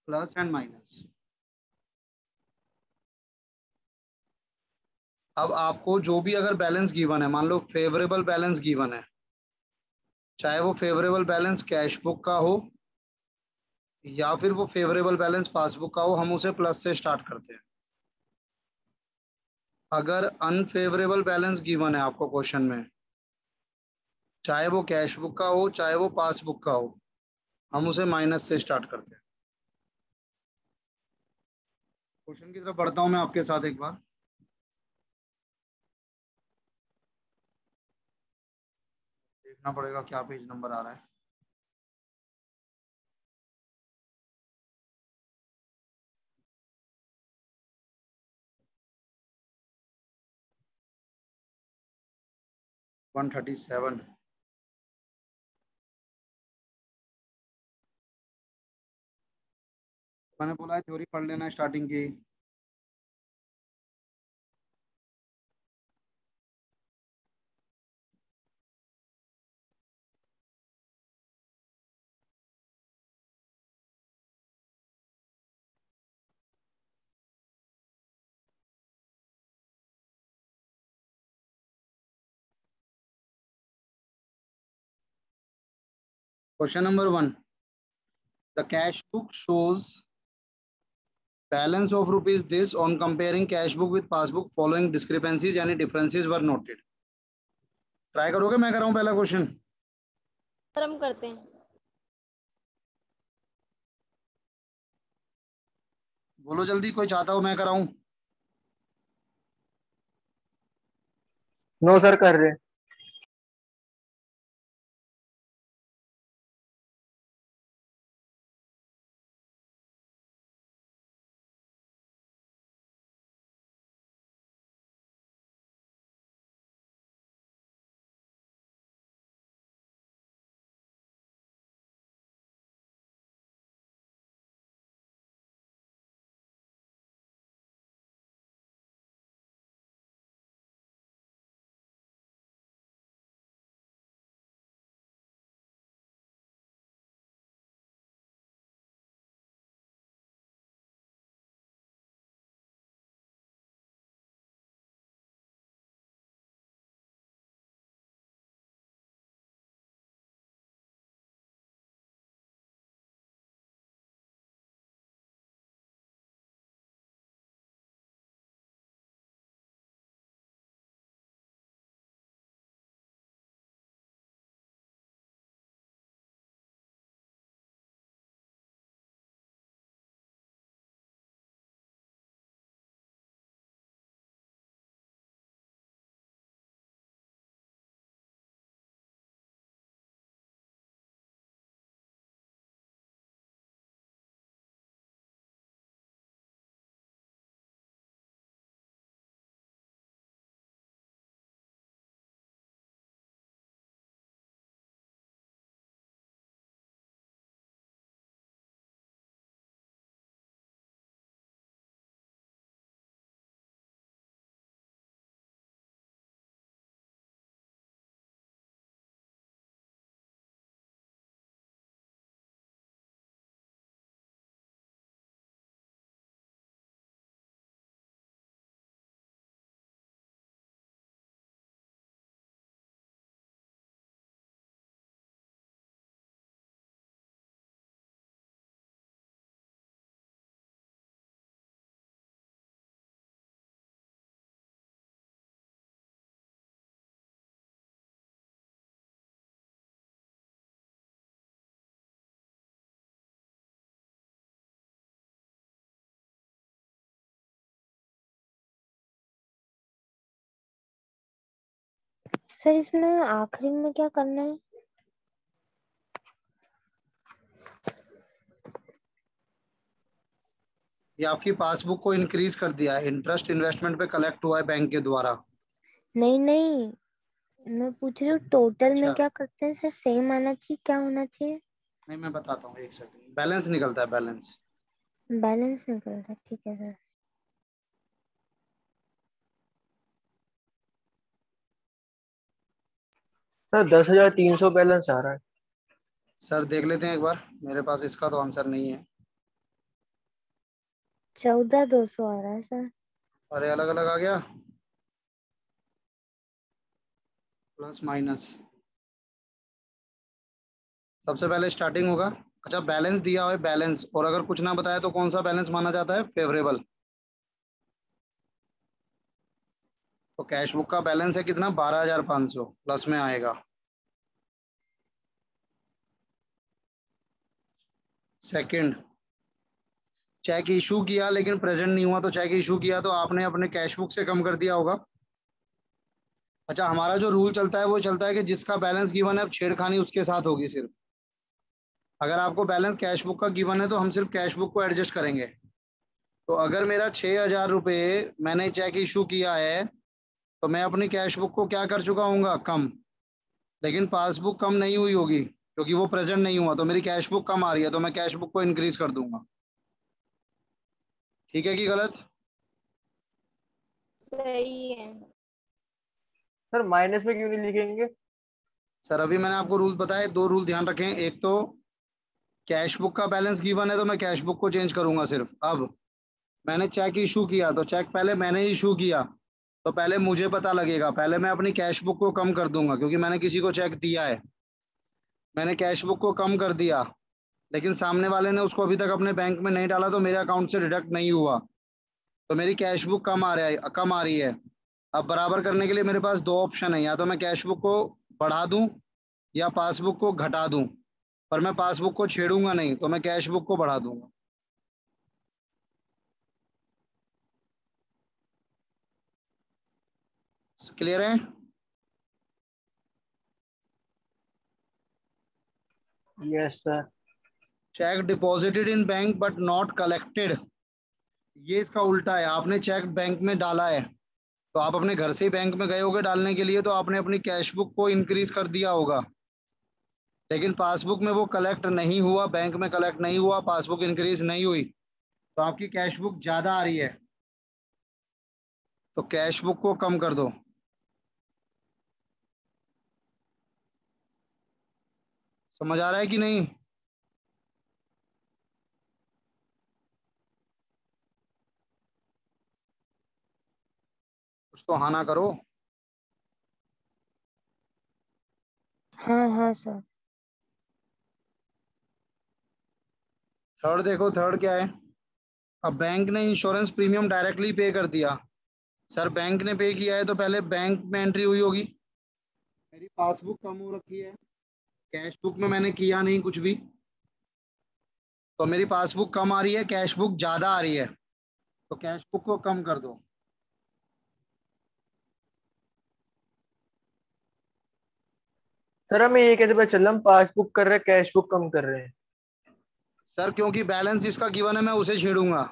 plus and minus. अब आपको जो भी अगर बैलेंस गिवन है, मान लो फेवरेबल बैलेंस गिवन है, चाहे वो फेवरेबल बैलेंस कैश बुक का हो या फिर वो फेवरेबल बैलेंस पासबुक का हो, हम उसे प्लस से स्टार्ट करते हैं। अगर अनफेवरेबल बैलेंस गिवन है आपको क्वेश्चन में, चाहे वो कैश बुक का हो चाहे वो पासबुक का हो, हम उसे माइनस से स्टार्ट करते हैं। क्वेश्चन की तरफ बढ़ता हूं मैं आपके साथ एक बार। देखना पड़ेगा क्या पेज नंबर आ रहा है। वन 137। मैंने बोला है थ्योरी पढ़ लेना स्टार्टिंग की। Question number 1, the cash book shows balance of rupees this on comparing cash book with passbook following discrepancies यानी डिफरेंसेस वर नोटेड। ट्राई करोगे? मैं कर रहा हूँ पहला क्वेश्चन। सर हम करते हैं। बोलो जल्दी, कोई चाहता हो मैं कराऊं? नो सर कर रहे हैं। सर इसमें आखिरी में क्या करना है? ये आपकी पासबुक को इंक्रीज कर दिया है, इंटरेस्ट इन्वेस्टमेंट पे कलेक्ट हुआ है बैंक के द्वारा। नहीं नहीं, मैं पूछ रही हूँ टोटल में अच्छा, क्या करते हैं सर? सेम आना चाहिए, क्या होना चाहिए? नहीं मैं बताता हूँ, एक सेकंड। बैलेंस निकलता है, बैलेंस। बैलेंस निकलता है, ठीक है सर। सर 10,300 बैलेंस आ रहा है। सर देख लेते हैं एक बार, मेरे पास इसका तो आंसर नहीं है। 14,200 आ रहा है सर। अरे अलग अलग आ गया, प्लस माइनस। सबसे पहले स्टार्टिंग होगा। अच्छा, बैलेंस दिया हुआ है, बैलेंस, और अगर कुछ ना बताया तो कौन सा बैलेंस माना जाता है? फेवरेबल। तो कैश बुक का बैलेंस है कितना? 12,500 प्लस में आएगा। सेकंड, चेक इशू किया लेकिन प्रेजेंट नहीं हुआ, तो चेक इशू किया तो आपने अपने कैश बुक से कम कर दिया होगा। अच्छा, हमारा जो रूल चलता है वो चलता है कि जिसका बैलेंस गिवन है, अब छेड़खानी उसके साथ होगी सिर्फ। अगर आपको बैलेंस कैश बुक का गिवन है तो हम सिर्फ कैश बुक को एडजस्ट करेंगे। तो अगर मेरा 6,000 रुपये मैंने चेक इशू किया है, तो मैं अपनी कैश बुक को क्या कर चुका हूँ? कम। लेकिन पासबुक कम नहीं हुई होगी क्योंकि वो प्रेजेंट नहीं हुआ, तो मेरी कैश बुक कम आ रही है, तो मैं कैश बुक को इंक्रीज कर दूंगा। ठीक है कि गलत? सही है। सर माइनस में क्यों नहीं लिखेंगे? सर अभी मैंने आपको रूल बताए, 2 रूल ध्यान रखें। एक तो कैश बुक का बैलेंस गिवन है तो मैं कैश बुक को चेंज करूंगा सिर्फ। अब मैंने चेक इशू किया तो चेक पहले मैंने इशू किया तो पहले मुझे पता लगेगा, पहले मैं अपनी कैश बुक को कम कर दूंगा क्योंकि मैंने किसी को चेक दिया है। मैंने कैश बुक को कम कर दिया, लेकिन सामने वाले ने उसको अभी तक अपने बैंक में नहीं डाला तो मेरे अकाउंट से डिडक्ट नहीं हुआ, तो मेरी कैश बुक कम आ रही है। अब बराबर करने के लिए मेरे पास 2 ऑप्शन है, या तो मैं कैश बुक को बढ़ा दूं या पासबुक को घटा दूं। पर मैं पासबुक को छेड़ूंगा नहीं, तो मैं कैश बुक को बढ़ा दूंगा। क्लियर है? Yes sir. Check deposited in bank but not collected, ये इसका उल्टा है। आपने चेक बैंक में डाला है तो आप अपने घर से ही बैंक में गए होगे डालने के लिए, तो आपने अपनी कैश बुक को इंक्रीज कर दिया होगा, लेकिन पासबुक में वो कलेक्ट नहीं हुआ, बैंक में कलेक्ट नहीं हुआ, पासबुक इंक्रीज नहीं हुई, तो आपकी कैश बुक ज्यादा आ रही है, तो कैश बुक को कम कर दो। समझ आ रहा है कि नहीं? कुछ तो हाँ ना करो। हाँ हाँ सर। थर्ड देखो, थर्ड क्या है? अब बैंक ने इंश्योरेंस प्रीमियम डायरेक्टली पे कर दिया। सर बैंक ने पे किया है तो पहले बैंक में एंट्री हुई होगी। मेरी पासबुक कम हो रखी है, कैश बुक में मैंने किया नहीं कुछ भी, तो मेरी पासबुक कम आ रही है, कैश बुक ज्यादा आ रही है, तो कैश बुक को कम कर दो। सर हमें ये कैसे पता चल रहा हम पासबुक कर रहे हैं कैश बुक कम कर रहे हैं? सर क्योंकि बैलेंस जिसका गिवन है मैं उसे छेड़ूंगा।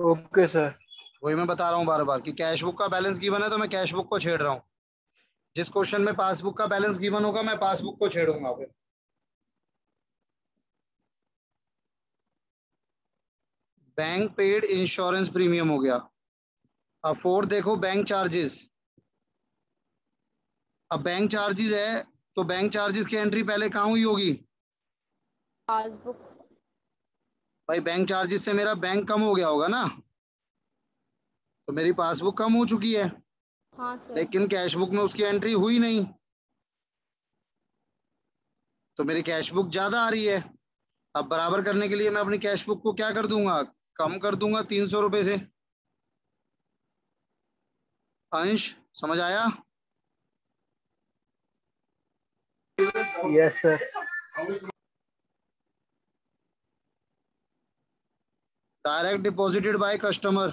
Okay sir. वही मैं बता रहा हूँ बार बार कि कैश बुक का बैलेंस गिवन है तो मैं कैश बुक को छेड़ रहा हूँ। जिस क्वेश्चन में पासबुक का बैलेंस गिवन होगा मैं पासबुक को छेड़ूंगा फिर। बैंक पेड इंश्योरेंस प्रीमियम हो गया। अब फोर्थ देखो, बैंक चार्जेस। अब बैंक चार्जेस है तो बैंक चार्जेस की एंट्री पहले कहाँ हुई होगी? पासबुक। भाई बैंक चार्जेस से मेरा बैंक कम हो गया होगा ना, तो मेरी पासबुक कम हो चुकी है, हाँ सर। लेकिन कैश बुक में उसकी एंट्री हुई नहीं, तो मेरी कैश बुक ज्यादा आ रही है। अब बराबर करने के लिए मैं अपनी कैश बुक को क्या कर दूंगा? कम कर दूंगा 300 रुपए से। अंश समझ आया? Yes sir. Direct deposited by customer,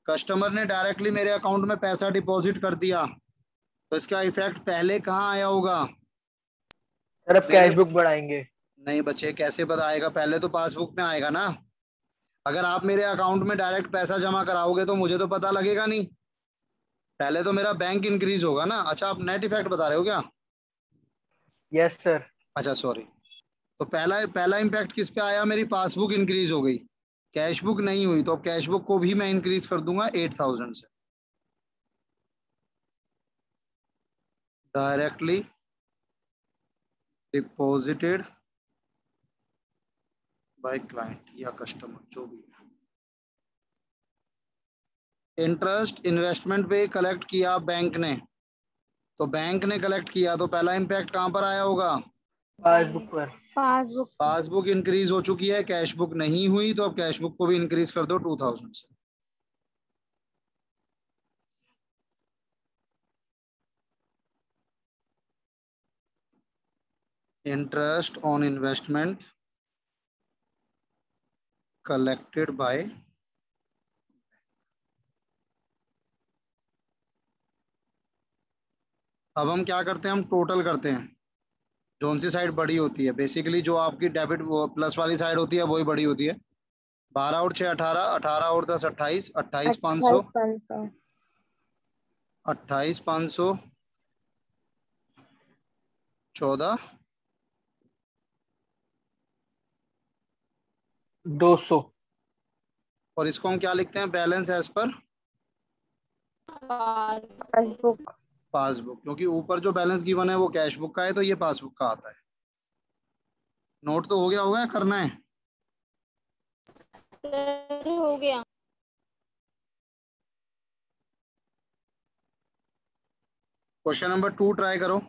customer ने डायरेक्टली मेरे अकाउंट में पैसा डिपॉजिट कर दिया, तो इसका इफेक्ट पहले कहाँ आया होगा? सर अब मेरे कैश बुक बढ़ाएंगे। नहीं बच्चे, कैसे बताएगा? पहले तो पासबुक में आएगा ना। अगर आप मेरे अकाउंट में डायरेक्ट पैसा जमा कराओगे तो मुझे तो पता लगेगा नहीं, पहले तो मेरा बैंक इंक्रीज होगा ना। अच्छा आप नेट इफेक्ट बता रहे हो क्या? Yes sir. अच्छा सॉरी। तो पहला पहला इम्पैक्ट किस पे आया? मेरी पासबुक इंक्रीज हो गई, कैश बुक नहीं हुई, तो अब कैश बुक को भी मैं इंक्रीज कर दूंगा 8000 से। डायरेक्टली डिपॉजिटेड बाय क्लाइंट या कस्टमर जो भी है। इंटरेस्ट इन्वेस्टमेंट पे कलेक्ट किया बैंक ने, तो बैंक ने कलेक्ट किया तो पहला इम्पैक्ट कहाँ पर आया होगा? पासबुक पर। पासबुक। पासबुक इंक्रीज हो चुकी है, कैश बुक नहीं हुई, तो अब कैश बुक को भी इंक्रीज कर दो 2000 से। Interest on investment collected by, अब हम क्या करते हैं? हम टोटल करते हैं, जोन सी साइड बड़ी होती है बेसिकली, जो आपकी डेबिट वो प्लस वाली साइड होती है वही बड़ी होती है। 12 और 6 18, 18 और 10 28, 28 500, 28,500। 28 500, 14, 200। और इसको हम क्या लिखते हैं? Balance as per passbook. Passbook, क्योंकि ऊपर जो बैलेंस गिवन है वो कैश बुक का है, तो ये पासबुक का आता है। नोट तो हो गया होगा या करना है? सर हो गया। क्वेश्चन नंबर 2 ट्राई करो।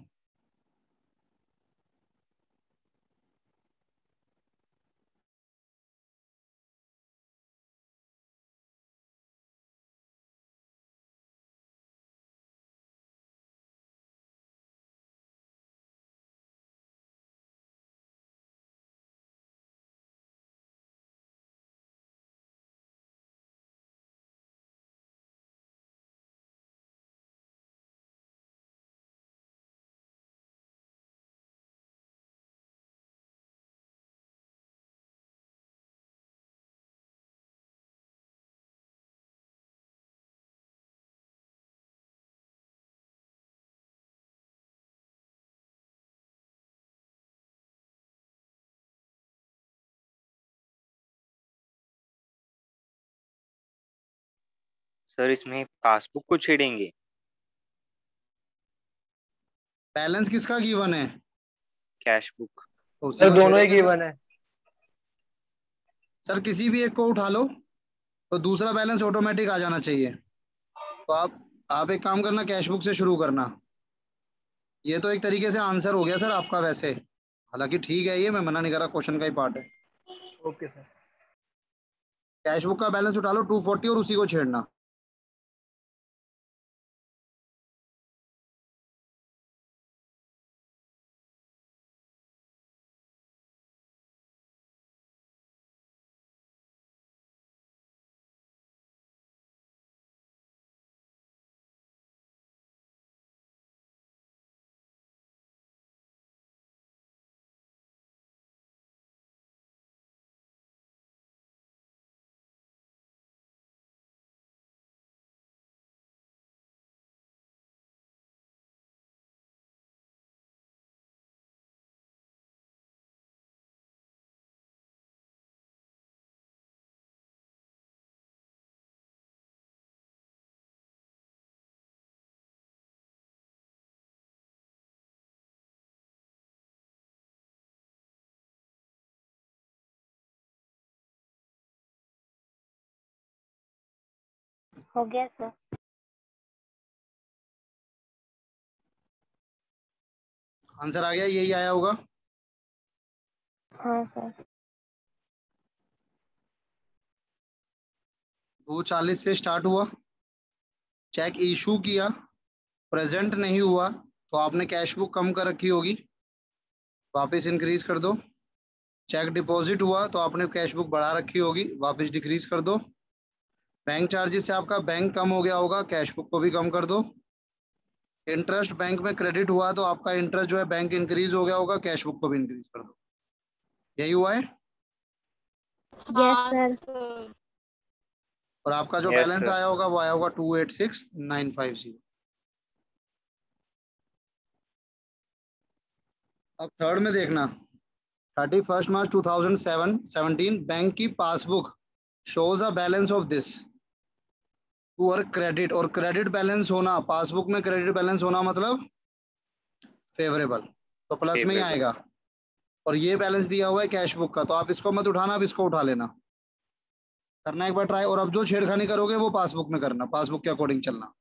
सर इसमें पासबुक को छेड़ेंगे? बैलेंस किसका गिवन है? Cash book. तो उसी सर को दोनों ही छेड़ेंगे सर। गिवन है। सर किसी भी एक को उठा लो तो दूसरा बैलेंस ऑटोमेटिक आ जाना चाहिए। तो आप एक काम करना, कैश बुक से शुरू करना। ये तो एक तरीके से आंसर हो गया सर आपका वैसे, हालांकि ठीक है, ये मैं मना नहीं कर रहा, क्वेश्चन का ही पार्ट है। Okay sir. कैश बुक का बैलेंस उठा लो 240 और उसी को छेड़ना। हो गया सर। आंसर आ गया, यही आया होगा। हाँ सर। 240 से स्टार्ट हुआ, चेक इशू किया, प्रेजेंट नहीं हुआ तो आपने कैश बुक कम कर रखी होगी, वापस इंक्रीज कर दो। चेक डिपॉजिट हुआ तो आपने कैश बुक बढ़ा रखी होगी, वापस डिक्रीज कर दो। बैंक चार्जेस से आपका बैंक कम हो गया होगा, कैश बुक को भी कम कर दो। इंटरेस्ट बैंक में क्रेडिट हुआ तो आपका इंटरेस्ट जो है बैंक इंक्रीज हो गया होगा, कैश बुक को भी इंक्रीज कर दो। यही हुआ है। यस हाँ सर। सर। और आपका जो यस बैलेंस सर। आया होगा वो आया होगा 286,950। अब थर्ड में देखना, 31 मार्च 2017 बैंक की passbook shows a balance of this poor credit. और क्रेडिट बैलेंस होना, पासबुक में क्रेडिट बैलेंस होना मतलब फेवरेबल, तो प्लस में ही फेवरेबल। आएगा। और ये बैलेंस दिया हुआ है कैश बुक का, तो आप इसको मत उठाना, अब इसको उठा लेना। करना एक बार ट्राई, और अब जो छेड़खानी करोगे वो पासबुक में करना, पासबुक के अकॉर्डिंग चलना।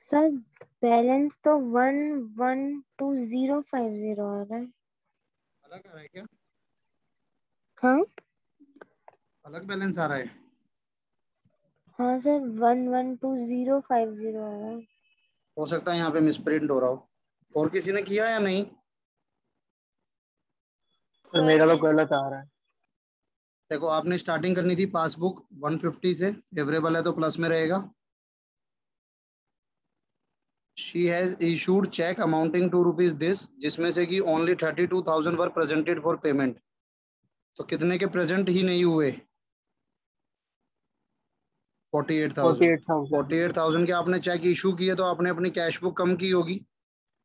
सर बैलेंस तो 112050 आ रहा है। अलग आ रहा है क्या? हाँ अलग बैलेंस आ रहा है? हाँ सर 112050 आ रहा है। हो सकता है यहाँ पे मिसप्रिंट हो रहा हो। और किसी ने किया या नहीं? सर मेरा तो गलत आ रहा है। देखो आपने स्टार्टिंग करनी थी पासबुक 150 से, फेवरेबल है तो प्लस में रहेगा। She has issued cheque amounting to rupees this, जिसमें से कि only 32,000 were presented for payment. तो कितने के प्रेजेंट ही नहीं हुए? 48,000। 48,000। 48,000 के आपने चेक इशू किए तो आपने अपनी कैश बुक कम की होगी,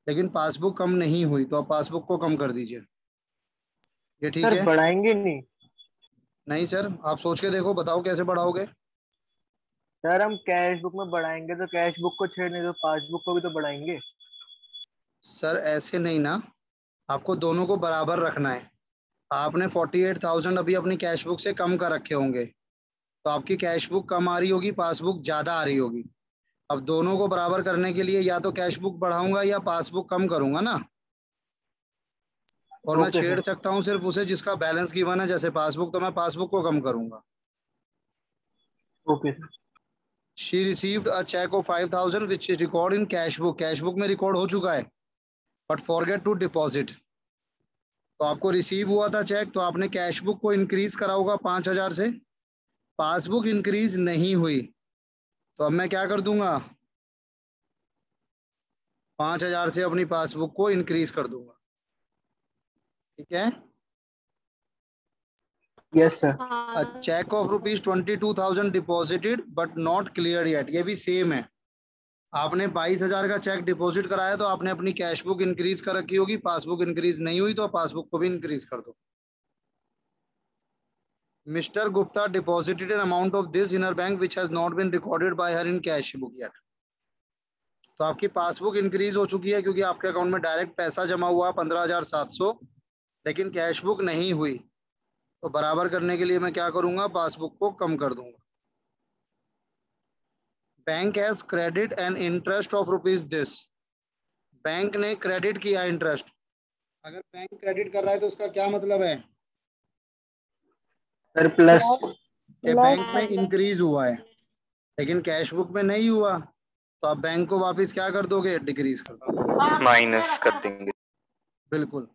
लेकिन पासबुक कम नहीं हुई, तो आप पासबुक को कम कर दीजिए। ये ठीक सर है? बढ़ाएंगे नहीं? नहीं सर, आप सोच के देखो, बताओ कैसे बढ़ाओगे। सर हम कैश बुक में बढ़ाएंगे तो कैश बुक को छेड़ने तो पासबुक को भी तो बढ़ाएंगे। सर ऐसे नहीं ना, आपको दोनों को बराबर रखना है। आपने 48,000 अभी अपनी कैश बुक से कम कर रखे होंगे, तो आपकी कैश बुक कम आ रही होगी, पासबुक ज़्यादा आ रही होगी। अब दोनों को बराबर करने के लिए या तो कैश बुक बढ़ाऊंगा या पासबुक कम करूंगा ना। और मैं ओके छेड़ सर। सकता हूँ सिर्फ उसे जिसका बैलेंस गिवन है, जैसे पासबुक, तो मैं पासबुक को कम करूंगा। Okay sir. She received a cheque of 5,000 which is record in cash book. Cash book में रिकॉर्ड हो चुका है, बट फॉरगेट टू डिपॉजिट। तो आपको रिसीव हुआ था चेक, तो आपने कैश बुक को इंक्रीज करा होगा 5,000 से, पासबुक इंक्रीज नहीं हुई, तो अब मैं क्या कर दूंगा, 5,000 से अपनी पासबुक को इंक्रीज कर दूंगा। ठीक है? Yes sir. A cheque of rupees 22,000 deposited but not clear yet. ये भी सेम है। आपने 22,000 का चेक डिपॉजिट कराया तो आपने अपनी कैश बुक इंक्रीज कर रखी होगी, पासबुक इंक्रीज नहीं हुई तो पासबुक को भी इंक्रीज कर दो। Mister Gupta deposited an amount of this in her bank which has not been recorded by her in cash book yet. तो आपकी पासबुक इंक्रीज हो चुकी है क्योंकि आपके अकाउंट में डायरेक्ट पैसा जमा हुआ 15,700, लेकिन कैश बुक नहीं हुई। तो बराबर करने के लिए मैं क्या करूंगा, पासबुक को कम कर दूंगा। Bank has credit and interest of rupees this. Bank ने क्रेडिट किया इंटरेस्ट। अगर बैंक क्रेडिट कर रहा है तो उसका क्या मतलब है सर प्लस। कि बैंक में इंक्रीज हुआ है, लेकिन कैश बुक में नहीं हुआ, तो आप बैंक को वापस क्या कर दोगे, डिक्रीज कर दोगे, माइनस कर देंगे। बिल्कुल।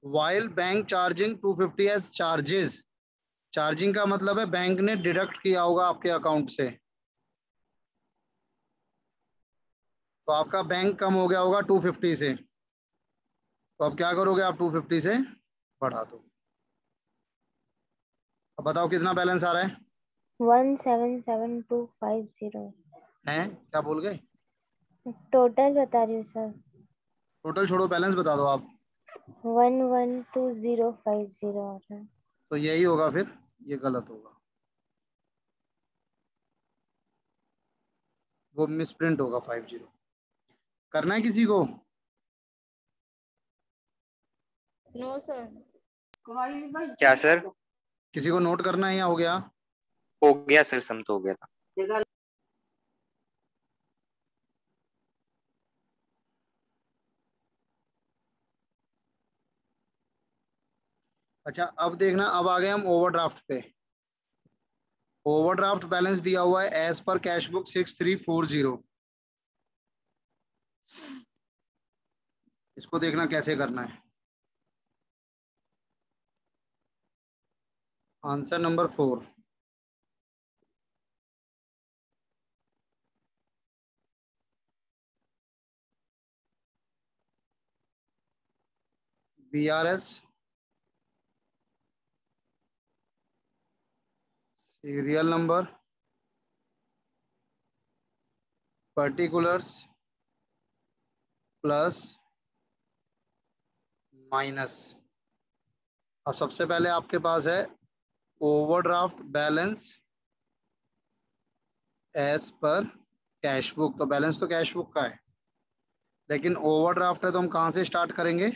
While bank charging 250 as charges. Charging का मतलब है बैंक ने डिडक्ट किया होगा आपके अकाउंट से, तो आपका बैंक कम हो गया होगा 250 से, तो अब क्या करोगे, आप 250 से बढ़ा दो। अब बताओ कितना बैलेंस आ रहा है? 177250 हैं, क्या बोल गए? टोटल बता रही हूँ सर। टोटल छोड़ो, बैलेंस बता दो आप। 112050 आ रहा है। तो यही होगा फिर, ये गलत होगा, वो मिसप्रिंट होगा 50। करना है किसी को? No sir. क्या सर? किसी को नोट करना है या हो गया? हो गया सर, सम तो हो गया था। अच्छा अब देखना, अब आ गए हम ओवरड्राफ्ट पे। ओवरड्राफ्ट बैलेंस दिया हुआ है एज पर कैश बुक 6340। इसको देखना कैसे करना है। Answer number 4। BRS, serial number, particulars, plus, minus. अब सबसे पहले आपके पास है overdraft balance as per cash book. तो बैलेंस तो कैश बुक का है, लेकिन ओवरड्राफ्ट है तो हम कहाँ से स्टार्ट करेंगे,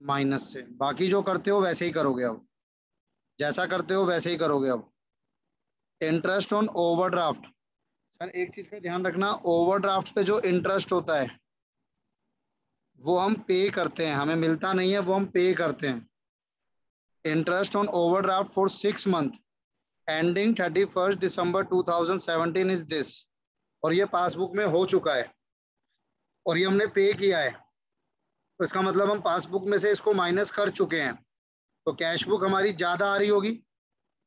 माइनस से। बाकी जो करते हो वैसे ही करोगे, अब जैसा करते हो वैसे ही करोगे। अब इंटरेस्ट ऑन ओवरड्राफ्ट सर एक चीज का ध्यान रखना, ओवरड्राफ्ट पे जो इंटरेस्ट होता है वो हम पे करते हैं, हमें मिलता नहीं है, वो हम पे करते हैं। Interest on overdraft for 6 month ending 31 December 2017 is this. और ये पासबुक में हो चुका है और ये हमने पे किया है, तो इसका मतलब हम पासबुक में से इसको माइनस कर चुके हैं, तो कैश बुक हमारी ज्यादा आ रही होगी।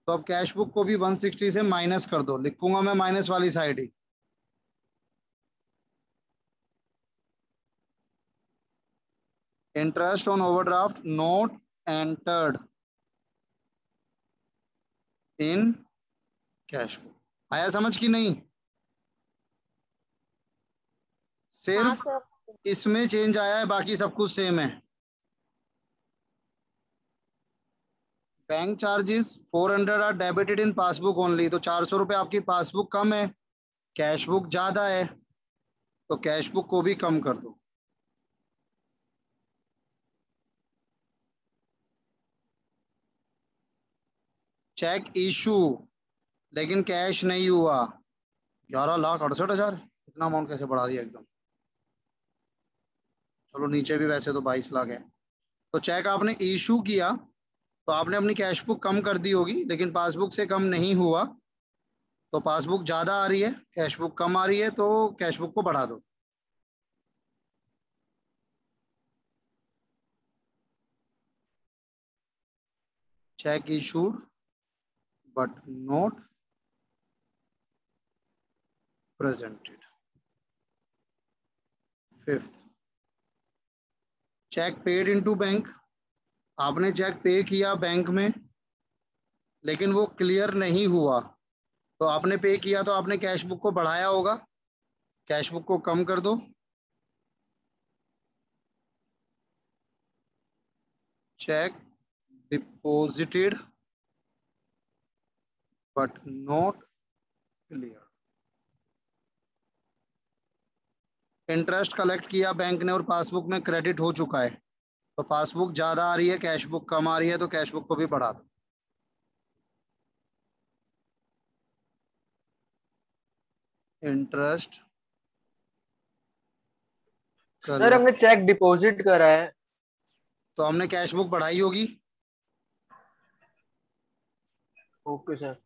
तो अब कैश बुक को भी 160 से माइनस कर दो, लिखूंगा मैं माइनस वाली side he. Interest on overdraft note entered in cash book. आया समझ की नहीं? हाँ सिर्फ सर। इसमें चेंज आया है, बाकी सब कुछ सेम है। Bank charges 400 are debited in passbook only, तो 400 रुपये आपकी पासबुक कम है, कैश बुक ज्यादा है, तो कैश बुक को भी कम कर दो। चेक इशू लेकिन कैश नहीं हुआ, 11,68,000, इतना अमाउंट कैसे बढ़ा दिया एकदम। चलो नीचे भी वैसे तो 22 लाख है। तो चेक आपने इशू किया तो आपने अपनी कैश बुक कम कर दी होगी, लेकिन पासबुक से कम नहीं हुआ, तो पासबुक ज्यादा आ रही है, कैश बुक कम आ रही है, तो कैश बुक को बढ़ा दो। Cheque issued but not presented. Fifth, cheque paid into bank. आपने चेक पे किया बैंक में लेकिन वो क्लियर नहीं हुआ, तो आपने पे किया तो आपने कैश बुक को बढ़ाया होगा, कैश बुक को कम कर दो। Check deposited but not clear. Interest collect किया बैंक ने और पासबुक में क्रेडिट हो चुका है, तो पासबुक ज्यादा आ रही है, कैश बुक कम आ रही है, तो कैश बुक को भी बढ़ा दो। इंटरेस्ट सर हमने चेक डिपॉजिट करा है। तो हमने कैश बुक बढ़ाई होगी। Okay sir.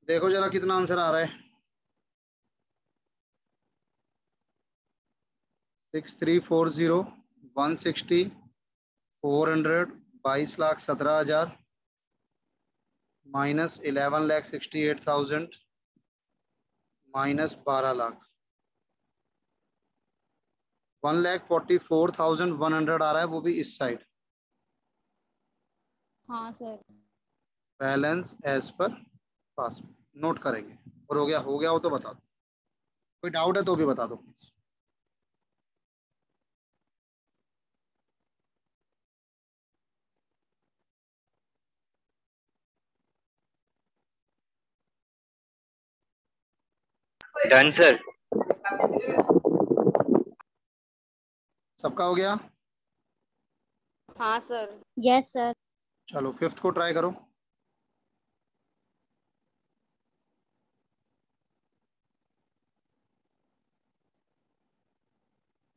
देखो जरा कितना आंसर आ रहा है। 6340, 160, 400, 22,17,000 माइनस 11,68,000 माइनस 12 लाख, 1,44,100 आ रहा है, वो भी इस साइड। हाँ sir. Balance as per passbook note करेंगे। और हो गया हो तो बता दो, कोई डाउट है तो भी बता दो प्लीज। Done sir. सबका हो गया? हाँ सर। Yes sir. चलो फिफ्थ को ट्राई करो।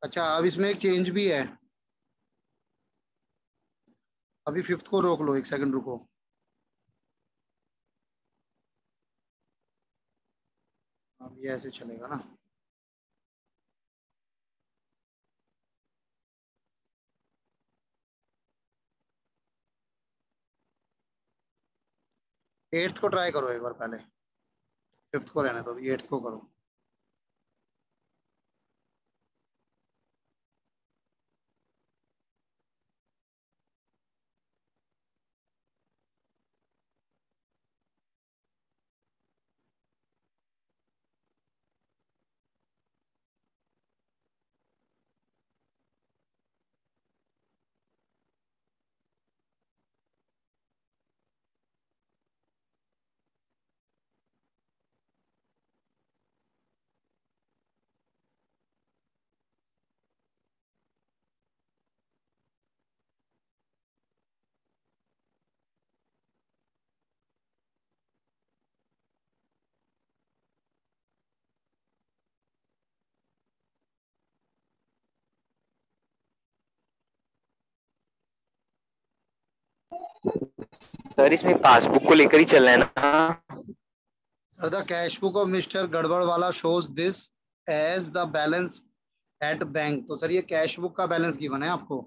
अच्छा अब इसमें एक चेंज भी है, अभी फिफ्थ को रोक लो, एक सेकंड रुको। अब ये ऐसे चलेगा ना। एट्थ को ट्राई करो एक बार पहले, फिफ्थ को रहने दो, अभी एट्थ को करो। सर इसमें पासबुक को लेकर ही चलना है ना? Sir the cash book of mister गड़बड़ वाला shows this as the balance at bank. तो सर ये कैश बुक का बैलेंस गिवन है आपको,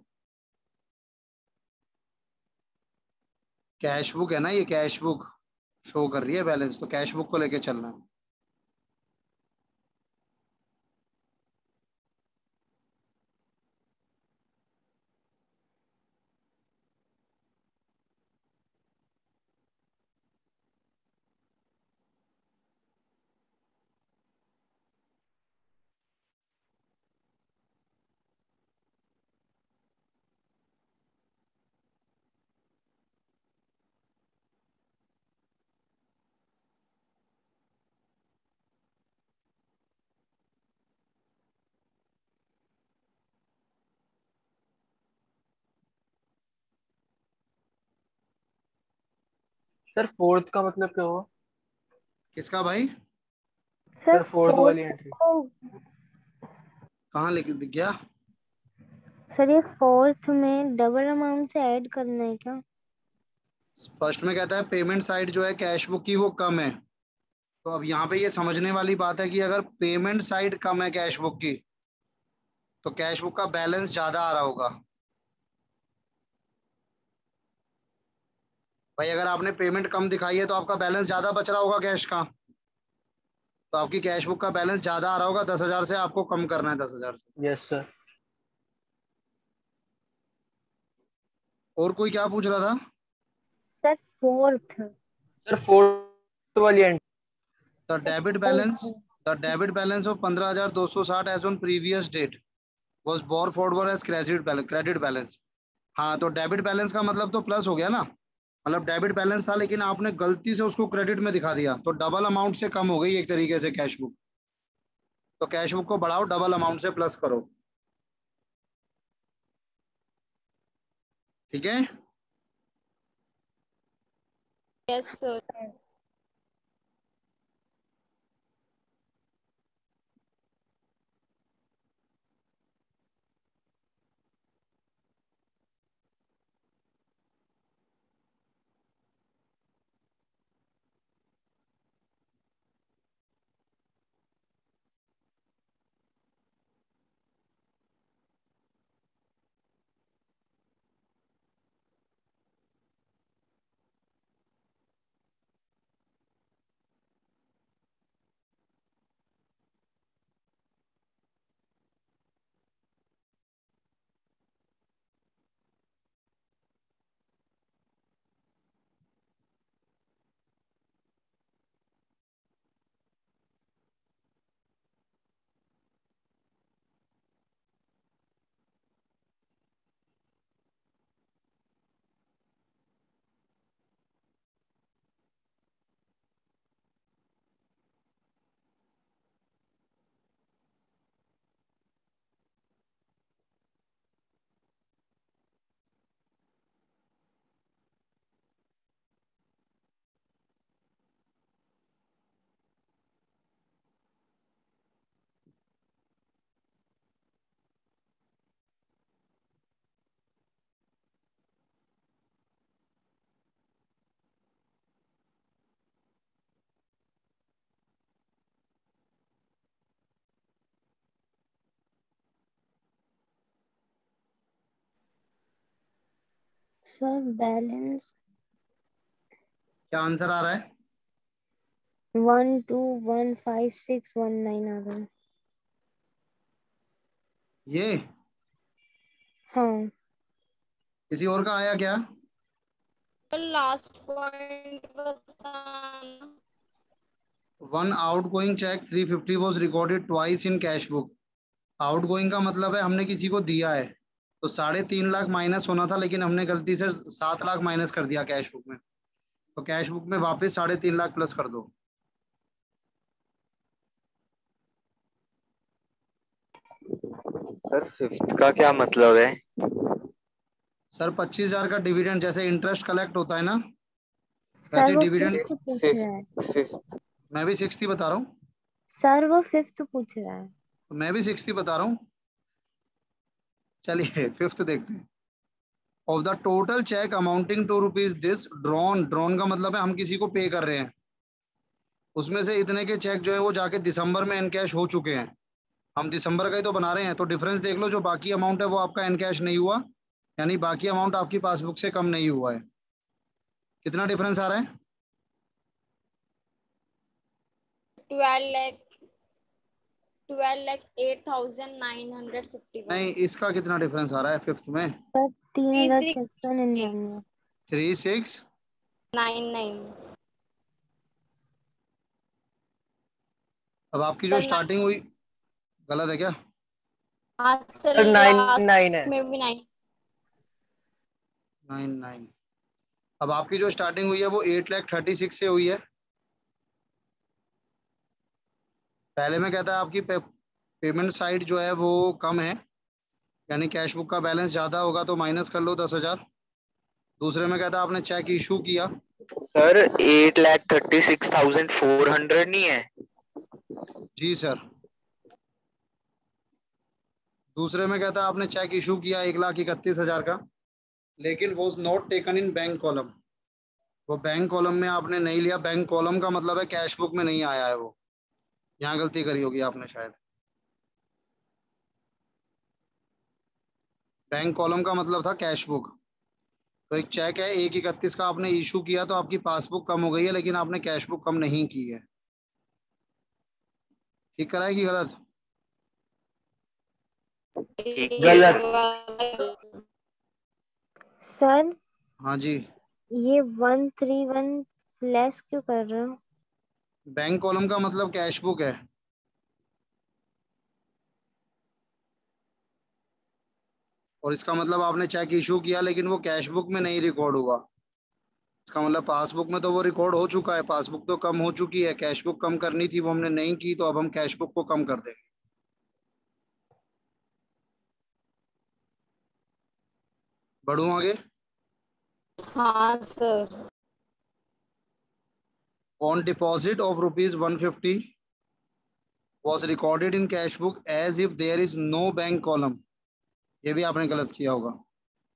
कैश बुक है ना, ये कैश बुक शो कर रही है बैलेंस, तो कैश बुक को लेके चलना है। सर फोर्थ का मतलब क्या हुआ? किसका भाई? सर फोर्थ फोर्थ वाली एंट्री। को कहाँ लिख दिख गया? सर ये फोर्थ में डबल अमाउंट से ऐड करना है क्या? फर्स्ट में कहता है पेमेंट साइड जो है कैश बुक की वो कम है, तो अब यहाँ पे ये समझने वाली बात है कि अगर पेमेंट साइड कम है कैश बुक की तो कैश बुक का बैलेंस ज्यादा आ रहा होगा। भाई अगर आपने पेमेंट कम दिखाई है तो आपका बैलेंस ज्यादा बच रहा होगा कैश का, तो आपकी कैश बुक का बैलेंस ज्यादा आ रहा होगा 10,000 से, आपको कम करना है 10,000 से। Yes sir. और कोई क्या पूछ रहा था? Sir fourth. सर फोर्थ वाली entry. The debit balance, the debit balance of 15,260 as on previous date was bore forward as credit balance. हाँ तो डेबिट बैलेंस का मतलब तो प्लस हो गया ना, मतलब डेबिट बैलेंस था लेकिन आपने गलती से उसको क्रेडिट में दिखा दिया, तो डबल अमाउंट से कम हो गई एक तरीके से कैश बुक। तो कैश बुक को बढ़ाओ, डबल अमाउंट से प्लस करो, ठीक है? Yes, sir. सर बैलेंस क्या आंसर आ रहा है? 12,156,19 आ रहा है। ये हाँ किसी और का आया क्या? The last point बताना। One outgoing cheque 350 was recorded twice in cash book. Outgoing का मतलब है हमने किसी को दिया है, तो 3.5 लाख माइनस होना था लेकिन हमने गलती से 7 लाख माइनस कर दिया कैश बुक में, तो कैश बुक में वापस 3.5 लाख प्लस कर दो। सर फिफ्थ का क्या मतलब है? सर 25,000 का डिविडेंड जैसे इंटरेस्ट कलेक्ट होता है ना, सर वैसे वो डिविडेंड। फिफ्थ पूछ रहा है। फिफ्थ। मैं भी 60 बता रहा हूँ, सर वो फिफ्थ पूछ रहा है। मैं भी 60 बता रहा हूँ। चलिए फिफ्थ देखते हैं। Of the total cheque amounting to rupees this drawn, drawn का मतलब है हम किसी को पे कर रहे हैं, उसमें से इतने के चेक जो है वो जाके दिसंबर में एनकैश हो चुके हैं, हम दिसंबर का ही तो बना रहे हैं, तो डिफरेंस देख लो, जो बाकी अमाउंट है वो आपका एनकैश नहीं हुआ, यानी बाकी अमाउंट आपकी पासबुक से कम नहीं हुआ है। कितना डिफरेंस आ रहा है? 12,08,951। नहीं, इसका कितना डिफरेंस आ रहा है फिफ्थ में? सर 3699। 3699। अब आपकी जो सर स्टार्टिंग हुई गलत है क्या? हाँ सर, सर 99 लास्ट है। में भी 9। 99। अब आपकी जो स्टार्टिंग हुई है वो 8,36,000 से हुई है। पहले में कहता है आपकी पेमेंट साइड जो है वो कम है, यानी कैश बुक का बैलेंस ज्यादा होगा तो माइनस कर लो 10,000। दूसरे में कहता है आपने चेक इशू किया। सर 8,36,400 नहीं है? जी सर। दूसरे में कहता है आपने चेक इशू किया 1,31,000 का, लेकिन वो not taken in bank column, वो बैंक कॉलम में आपने नहीं लिया। बैंक कॉलम का मतलब है कैश बुक में नहीं आया है वो, यहाँ गलती करी होगी आपने शायद। बैंक कॉलम का मतलब था कैश बुक। तो एक चेक है 1,31 का आपने इशू किया तो आपकी पासबुक कम हो गई है, लेकिन आपने कैश बुक कम नहीं की है। ठीक करा है कि गलत? ठीक है। गलत। सर हाँ जी। ये 131 लेस क्यों कर रहे हो? बैंक कॉलम का मतलब कैश बुक है। और इसका मतलब आपने चेक इशू किया लेकिन वो कैश बुक में नहीं रिकॉर्ड हुआ, इसका मतलब पासबुक में तो वो रिकॉर्ड हो चुका है, पासबुक तो कम हो चुकी है, कैश बुक कम करनी थी वो हमने नहीं की, तो अब हम कैश बुक को कम कर देंगे। बढ़ूं आगे? हाँ sir. On deposit of ₹150 was recorded in cash book as if there is no bank column। ये भी आपने गलत किया होगा।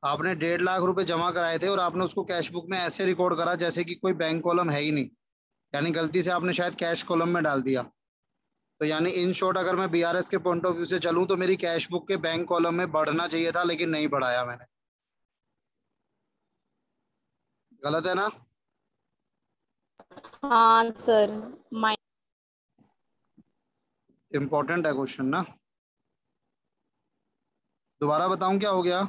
आपने 1.5 लाख रुपए जमा कराए थे और आपने उसको कैश बुक में ऐसे रिकॉर्ड करा जैसे कि कोई बैंक कॉलम है ही नहीं, यानी गलती से आपने शायद कैश कॉलम में डाल दिया। तो यानी इन शॉर्ट अगर मैं बीआरएस के पॉइंट ऑफ व्यू से चलूं तो मेरी कैश बुक के बैंक कॉलम में बढ़ना चाहिए था, लेकिन नहीं बढ़ाया मैंने। गलत है ना? हाँ सर। इंपॉर्टेंट है क्वेश्चन ना। दोबारा बताऊं क्या हो गया?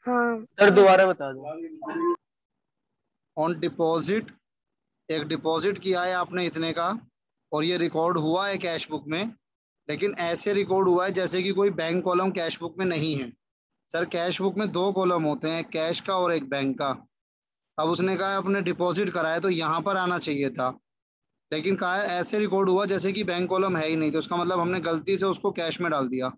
हाँ सर दोबारा बता दो। ऑन डिपॉजिट, एक डिपॉजिट किया है आपने इतने का और ये रिकॉर्ड हुआ है कैश बुक में, लेकिन ऐसे रिकॉर्ड हुआ है जैसे कि कोई बैंक कॉलम कैश बुक में नहीं है। सर कैश बुक में 2 कॉलम होते हैं, कैश का और एक बैंक का। अब उसने कहा है अपने डिपॉजिट कराया तो यहाँ पर आना चाहिए था, लेकिन कहा है ऐसे रिकॉर्ड हुआ जैसे कि बैंक कॉलम है ही नहीं, तो उसका मतलब हमने गलती से उसको कैश में डाल दिया।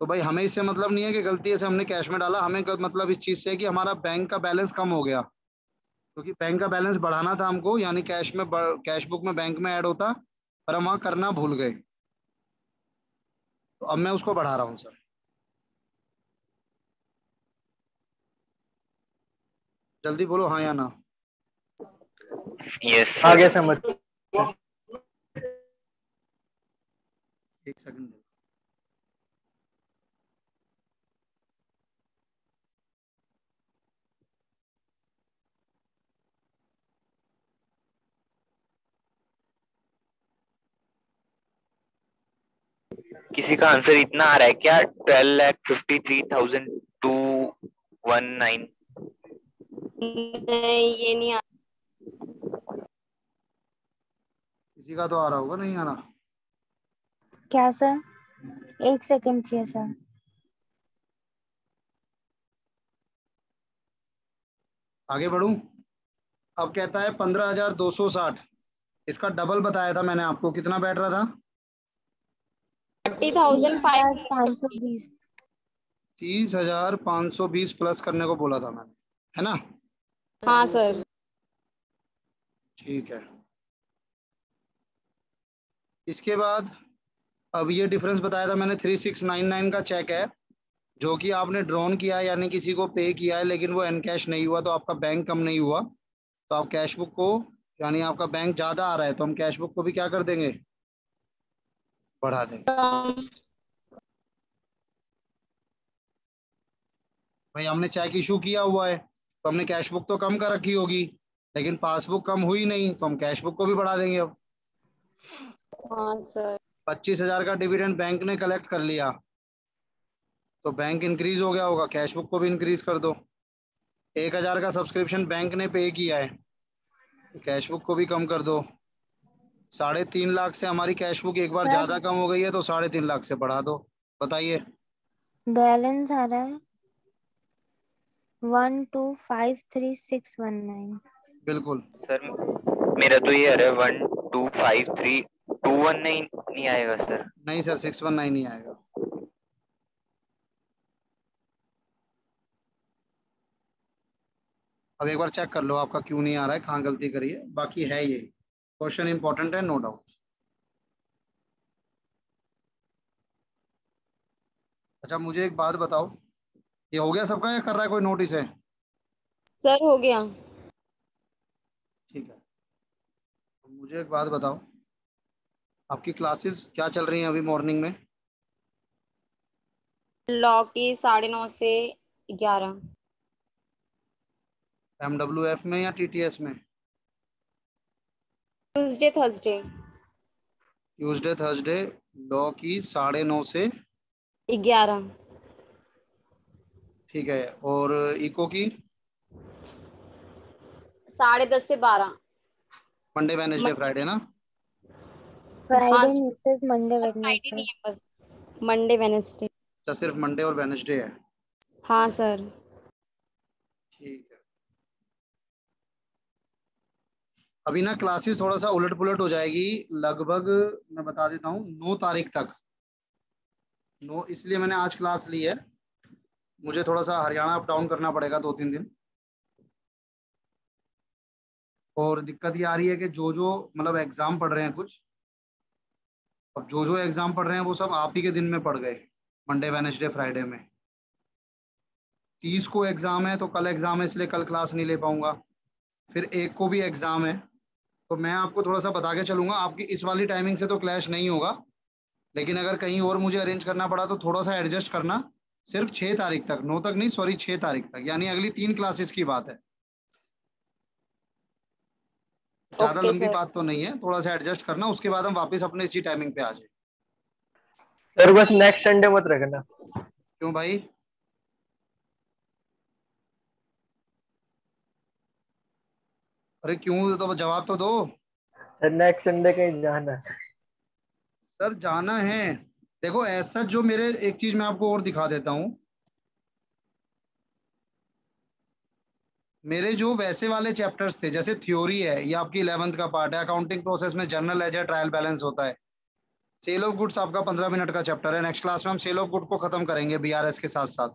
तो भाई हमें इससे मतलब नहीं है कि गलती से हमने कैश में डाला, हमें मतलब इस चीज़ से है कि हमारा बैंक का बैलेंस कम हो गया, क्योंकि बैंक का बैलेंस बढ़ाना था हमको, यानी कैश में कैश बुक में बैंक में ऐड होता, पर हम वहाँ करना भूल गए, तो अब मैं उसको बढ़ा रहा हूँ सर। जल्दी बोलो हाँ या ना। यस आगे सर। समझ। एक सेकंड दे। किसी का आंसर इतना आ रहा है क्या? 12,53,219। नहीं, ये नहीं आ। किसी का तो आ रहा होगा, नहीं आना? क्या सर? 1 सेकंड चाहिए सर। आगे बढ़ूं? अब कहता है 15,260, इसका डबल बताया था मैंने आपको, कितना बैठ रहा था? 30,500। 520। 30,520 प्लस करने को बोला था मैंने, है ना? हाँ सर। ठीक है। इसके बाद अब ये डिफरेंस बताया था मैंने, 3699 का चेक है, जो कि आपने ड्रॉन किया है यानी किसी को पे किया है लेकिन वो एनकैश नहीं हुआ तो आपका बैंक कम नहीं हुआ, तो आप कैश बुक को, यानी आपका बैंक ज़्यादा आ रहा है तो हम कैश बुक को भी क्या कर देंगे, बढ़ा देंगे। भाई हमने चेक इशू किया हुआ है तो हमने कैश बुक तो कम कर रखी होगी, लेकिन पासबुक कम हुई नहीं तो हम कैश बुक को भी बढ़ा देंगे। अब हाँ सर। 25,000 का डिविडेंड बैंक ने कलेक्ट कर लिया तो बैंक इंक्रीज हो गया होगा, कैश बुक को भी इंक्रीज कर दो। 1,000 का सब्सक्रिप्शन बैंक ने पे किया है तो कैश बुक को भी कम कर दो। 3.5 लाख से हमारी कैश बुक एक बार सर ज्यादा कम हो गई है तो 3.5 लाख से बढ़ा दो। बताइए। बैलेंस आ रहा है 1253619। बिल्कुल। सर मेरा तो ये आ रहा है 1253219 नहीं आएगा सर। नहीं सर 619 नहीं आएगा। अब एक बार चेक कर लो आपका क्यों नहीं आ रहा है, कहाँ गलती करी है, बाकी है ये क्वेश्चन इंपॉर्टेंट है नो डाउट। अच्छा मुझे एक बात बताओ, ये हो गया सबका या कर रहा है कोई नोटिस है? सर हो गया। ठीक है। मुझे एक बात बताओ, आपकी क्लासेस क्या चल रही हैं अभी मॉर्निंग में? लॉ की 9:30 से 11। MWF में या TTS में? Tuesday Thursday. Tuesday Thursday law की 9:30 से 11। ठीक है, और इको की 10:30 से 12। मंडे वेडनेसडे फ्राइडे ना? हाँ फ्राइडे नहीं, सिर्फ मंडे सर, फ्राइडे वेडनेसडे। नहीं है, बस मंडे वेडनेसडे। अच्छा सिर्फ मंडे और वेडनेसडे है। हाँ सर। ठीक है। अभी ना क्लासेस थोड़ा सा उलट पुलट हो जाएगी लगभग, मैं बता देता हूँ 9 तारीख तक। 9 इसलिए मैंने आज क्लास ली है, मुझे थोड़ा सा हरियाणा अप डाउन करना पड़ेगा 2-3 दिन। और दिक्कत ये आ रही है कि जो जो मतलब एग्जाम पढ़ रहे हैं कुछ, अब जो जो एग्जाम पढ़ रहे हैं वो सब आप ही के दिन में पढ़ गए, मंडे वेडनेसडे फ्राइडे में। 30 को एग्जाम है तो कल एग्जाम है इसलिए कल क्लास नहीं ले पाऊंगा। फिर 1 को भी एग्जाम है, तो मैं आपको थोड़ा सा बता के चलूंगा, आपकी इस वाली टाइमिंग से तो क्लैश नहीं होगा, लेकिन अगर कहीं और मुझे अरेंज करना पड़ा तो थोड़ा सा एडजस्ट करना। सिर्फ 6 तारीख तक, 9 तक नहीं सॉरी 6 तारीख तक, यानी अगली 3 क्लासेस की बात है, ज्यादा ओके लंबी सर। बात तो नहीं है, थोड़ा सा एडजस्ट करना, उसके बाद हम वापस अपने इसी टाइमिंग पे आ जाए। सर बस नेक्स्ट संडे मत रखना। क्यों भाई? अरे क्यों, तो जवाब तो दो। सर नेक्स्ट संडे कहीं जाना है। सर जाना है, देखो ऐसा जो मेरे, एक चीज मैं आपको और दिखा देता हूँ, मेरे जो वैसे वाले चैप्टर्स थे जैसे थ्योरी है, ये आपकी 11th का पार्ट है, अकाउंटिंग प्रोसेस में जर्नल लेजर ट्रायल बैलेंस होता है, सेल ऑफ गुड्स आपका 15 मिनट का चैप्टर है, नेक्स्ट क्लास में हम सेल ऑफ गुड को खत्म करेंगे BRS के साथ साथ।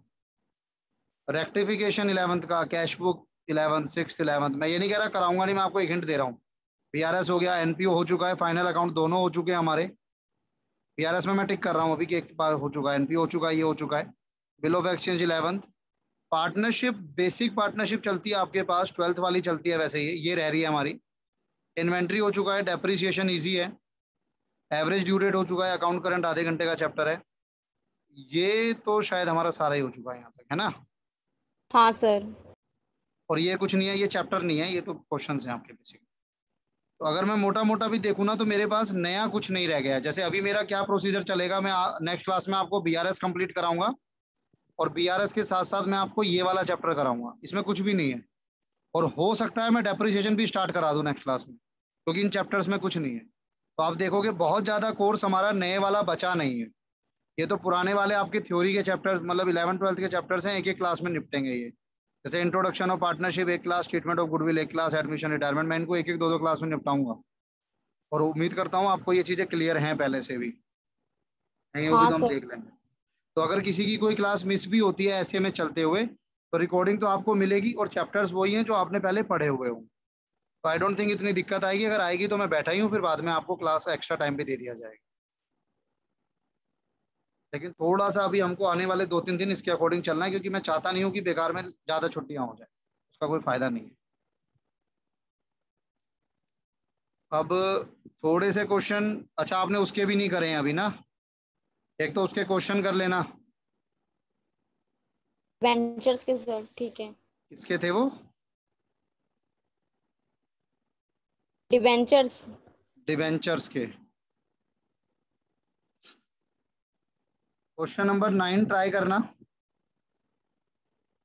रेक्टिफिकेशन 11th का, cash book 11th 6th 11th, मैं ये नहीं कह रहा कराऊंगा नहीं, मैं आपको एक हिंट दे रहा हूँ। BRS हो गया, NPO हो चुका है, फाइनल अकाउंट दोनों हो चुके हैं हमारे। BRS में मैं टिक कर रहा हूँ अभी कि एक बार हो चुका है, NPO हो चुका है, ये हो चुका है। Bill of exchange 11th। Partnership, basic partnership चलती है आपके पास, 12th वाली चलती है वैसे, ये रह रही है हमारी। इन्वेंट्री हो चुका है, डेप्रिसिएशन ईजी है, एवरेज ड्यू डेट हो चुका है, अकाउंट करंट आधे घंटे का चैप्टर है, ये तो शायद हमारा सारा ही हो चुका है यहाँ तक, है ना? हाँ सर। और ये कुछ नहीं है, ये चैप्टर नहीं है, ये तो क्वेश्चंस हैं आपके बेसिक। तो अगर मैं मोटा मोटा भी देखूँ ना तो मेरे पास नया कुछ नहीं रह गया। जैसे अभी मेरा क्या प्रोसीजर चलेगा, मैं नेक्स्ट क्लास में आपको BRS कंप्लीट कराऊंगा और BRS के साथ साथ मैं आपको ये वाला चैप्टर कराऊंगा, इसमें कुछ भी नहीं है। और हो सकता है मैं डेप्रिसिएशन भी स्टार्ट करा दूं नेक्स्ट क्लास में, क्योंकि इन चैप्टर्स में कुछ नहीं है। तो आप देखोगे बहुत ज़्यादा कोर्स हमारा नए वाला बचा नहीं है, ये तो पुराने वाले आपके थ्योरी के चैप्टर्स, मतलब 11th-12th के चैप्टर्स हैं, एक एक क्लास में निपटेंगे ये। जैसे इंट्रोडक्शन ऑफ पार्टनरशिप एक क्लास, ट्रीटमेंट ऑफ गुडविल एक क्लास, एडमिशन रिटायरमेंट, मैं इनको एक एक दो दो क्लास में निपटाऊंगा। और उम्मीद करता हूँ आपको ये चीज़ें क्लियर हैं पहले से भी, नहीं होगी हाँ तो हम सर। देख लेंगे। तो अगर किसी की कोई क्लास मिस भी होती है ऐसे में चलते हुए तो रिकॉर्डिंग तो आपको मिलेगी, और चैप्टर्स वही हैं जो आपने पहले पढ़े हुए हो। तो आई डोंट थिंक इतनी दिक्कत आएगी, अगर आएगी तो मैं बैठा ही हूँ, फिर बाद में आपको क्लास एक्स्ट्रा टाइम पे दे दिया जाएगा। लेकिन थोड़ा सा अभी हमको आने वाले 2-3 दिन इसके अकॉर्डिंग चलना है, क्योंकि मैं चाहता नहीं हूँ कि बेकार में ज्यादा छुट्टियां हो जाए, उसका कोई फायदा नहीं है। अब थोड़े से क्वेश्चन, अच्छा आपने उसके भी नहीं करे हैं अभी ना, एक तो उसके क्वेश्चन कर लेना। डिबेंचर्स के सर, ठीक है। किसके थे वो? डिबेंचर्स। डिवेंचर्स के। क्वेश्चन नंबर 9 ट्राई करना।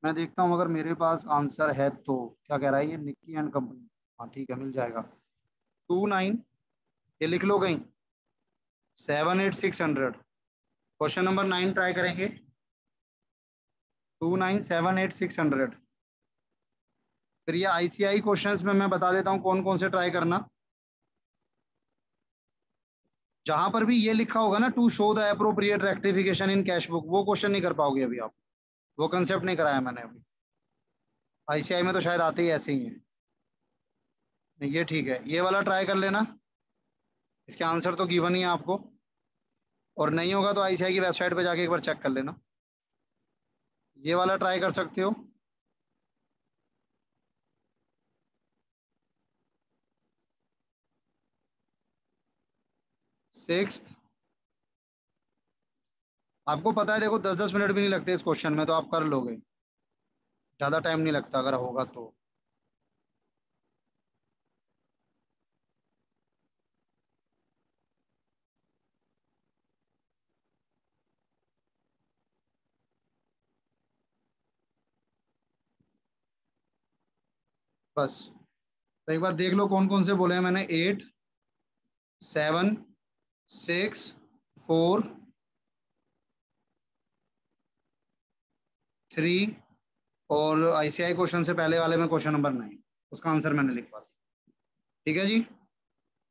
मैं देखता हूँ अगर मेरे पास आंसर है तो। क्या कह रहा है ये? Nikki and company. हाँ ठीक है, मिल जाएगा। 29, ये लिख लो कहीं। 78600। क्वेश्चन नंबर 9 ट्राई करेंगे। 2978600। फिर ये आईसीआई क्वेश्चंस में मैं बता देता हूँ कौन कौन से ट्राई करना। जहां पर भी ये लिखा होगा ना, to show the appropriate rectification in cash book, वो क्वेश्चन नहीं कर पाओगे अभी आप। वो कंसेप्ट नहीं कराया मैंने अभी। आईसीआई में तो शायद आते ही ऐसे ही है। नहीं ये ठीक है, ये वाला ट्राई कर लेना। इसके आंसर तो गिवन ही है आपको, और नहीं होगा तो आईसीआई की वेबसाइट पे जाके एक बार चेक कर लेना। ये वाला ट्राई कर सकते हो। सिक्स्थ, आपको पता है देखो 10-10 मिनट भी नहीं लगते इस क्वेश्चन में, तो आप कर लोगे, ज्यादा टाइम नहीं लगता अगर होगा तो। बस तो एक बार देख लो कौन कौन से बोले हैं मैंने। 8, 7, 6, 4, 3, और आईसीआई क्वेश्चन से पहले वाले में क्वेश्चन नंबर 9, उसका आंसर मैंने लिखवा दिया। ठीक है जी,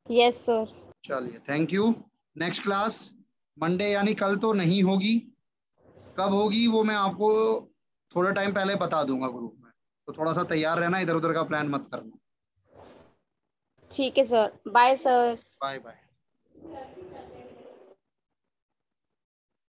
यस सर। चलिए thank you. Next class Monday यानी कल तो नहीं होगी। कब होगी वो मैं आपको थोड़ा टाइम पहले बता दूंगा ग्रुप में, तो थोड़ा सा तैयार रहना, इधर उधर का प्लान मत करना। ठीक है sir, bye sir. Bye bye.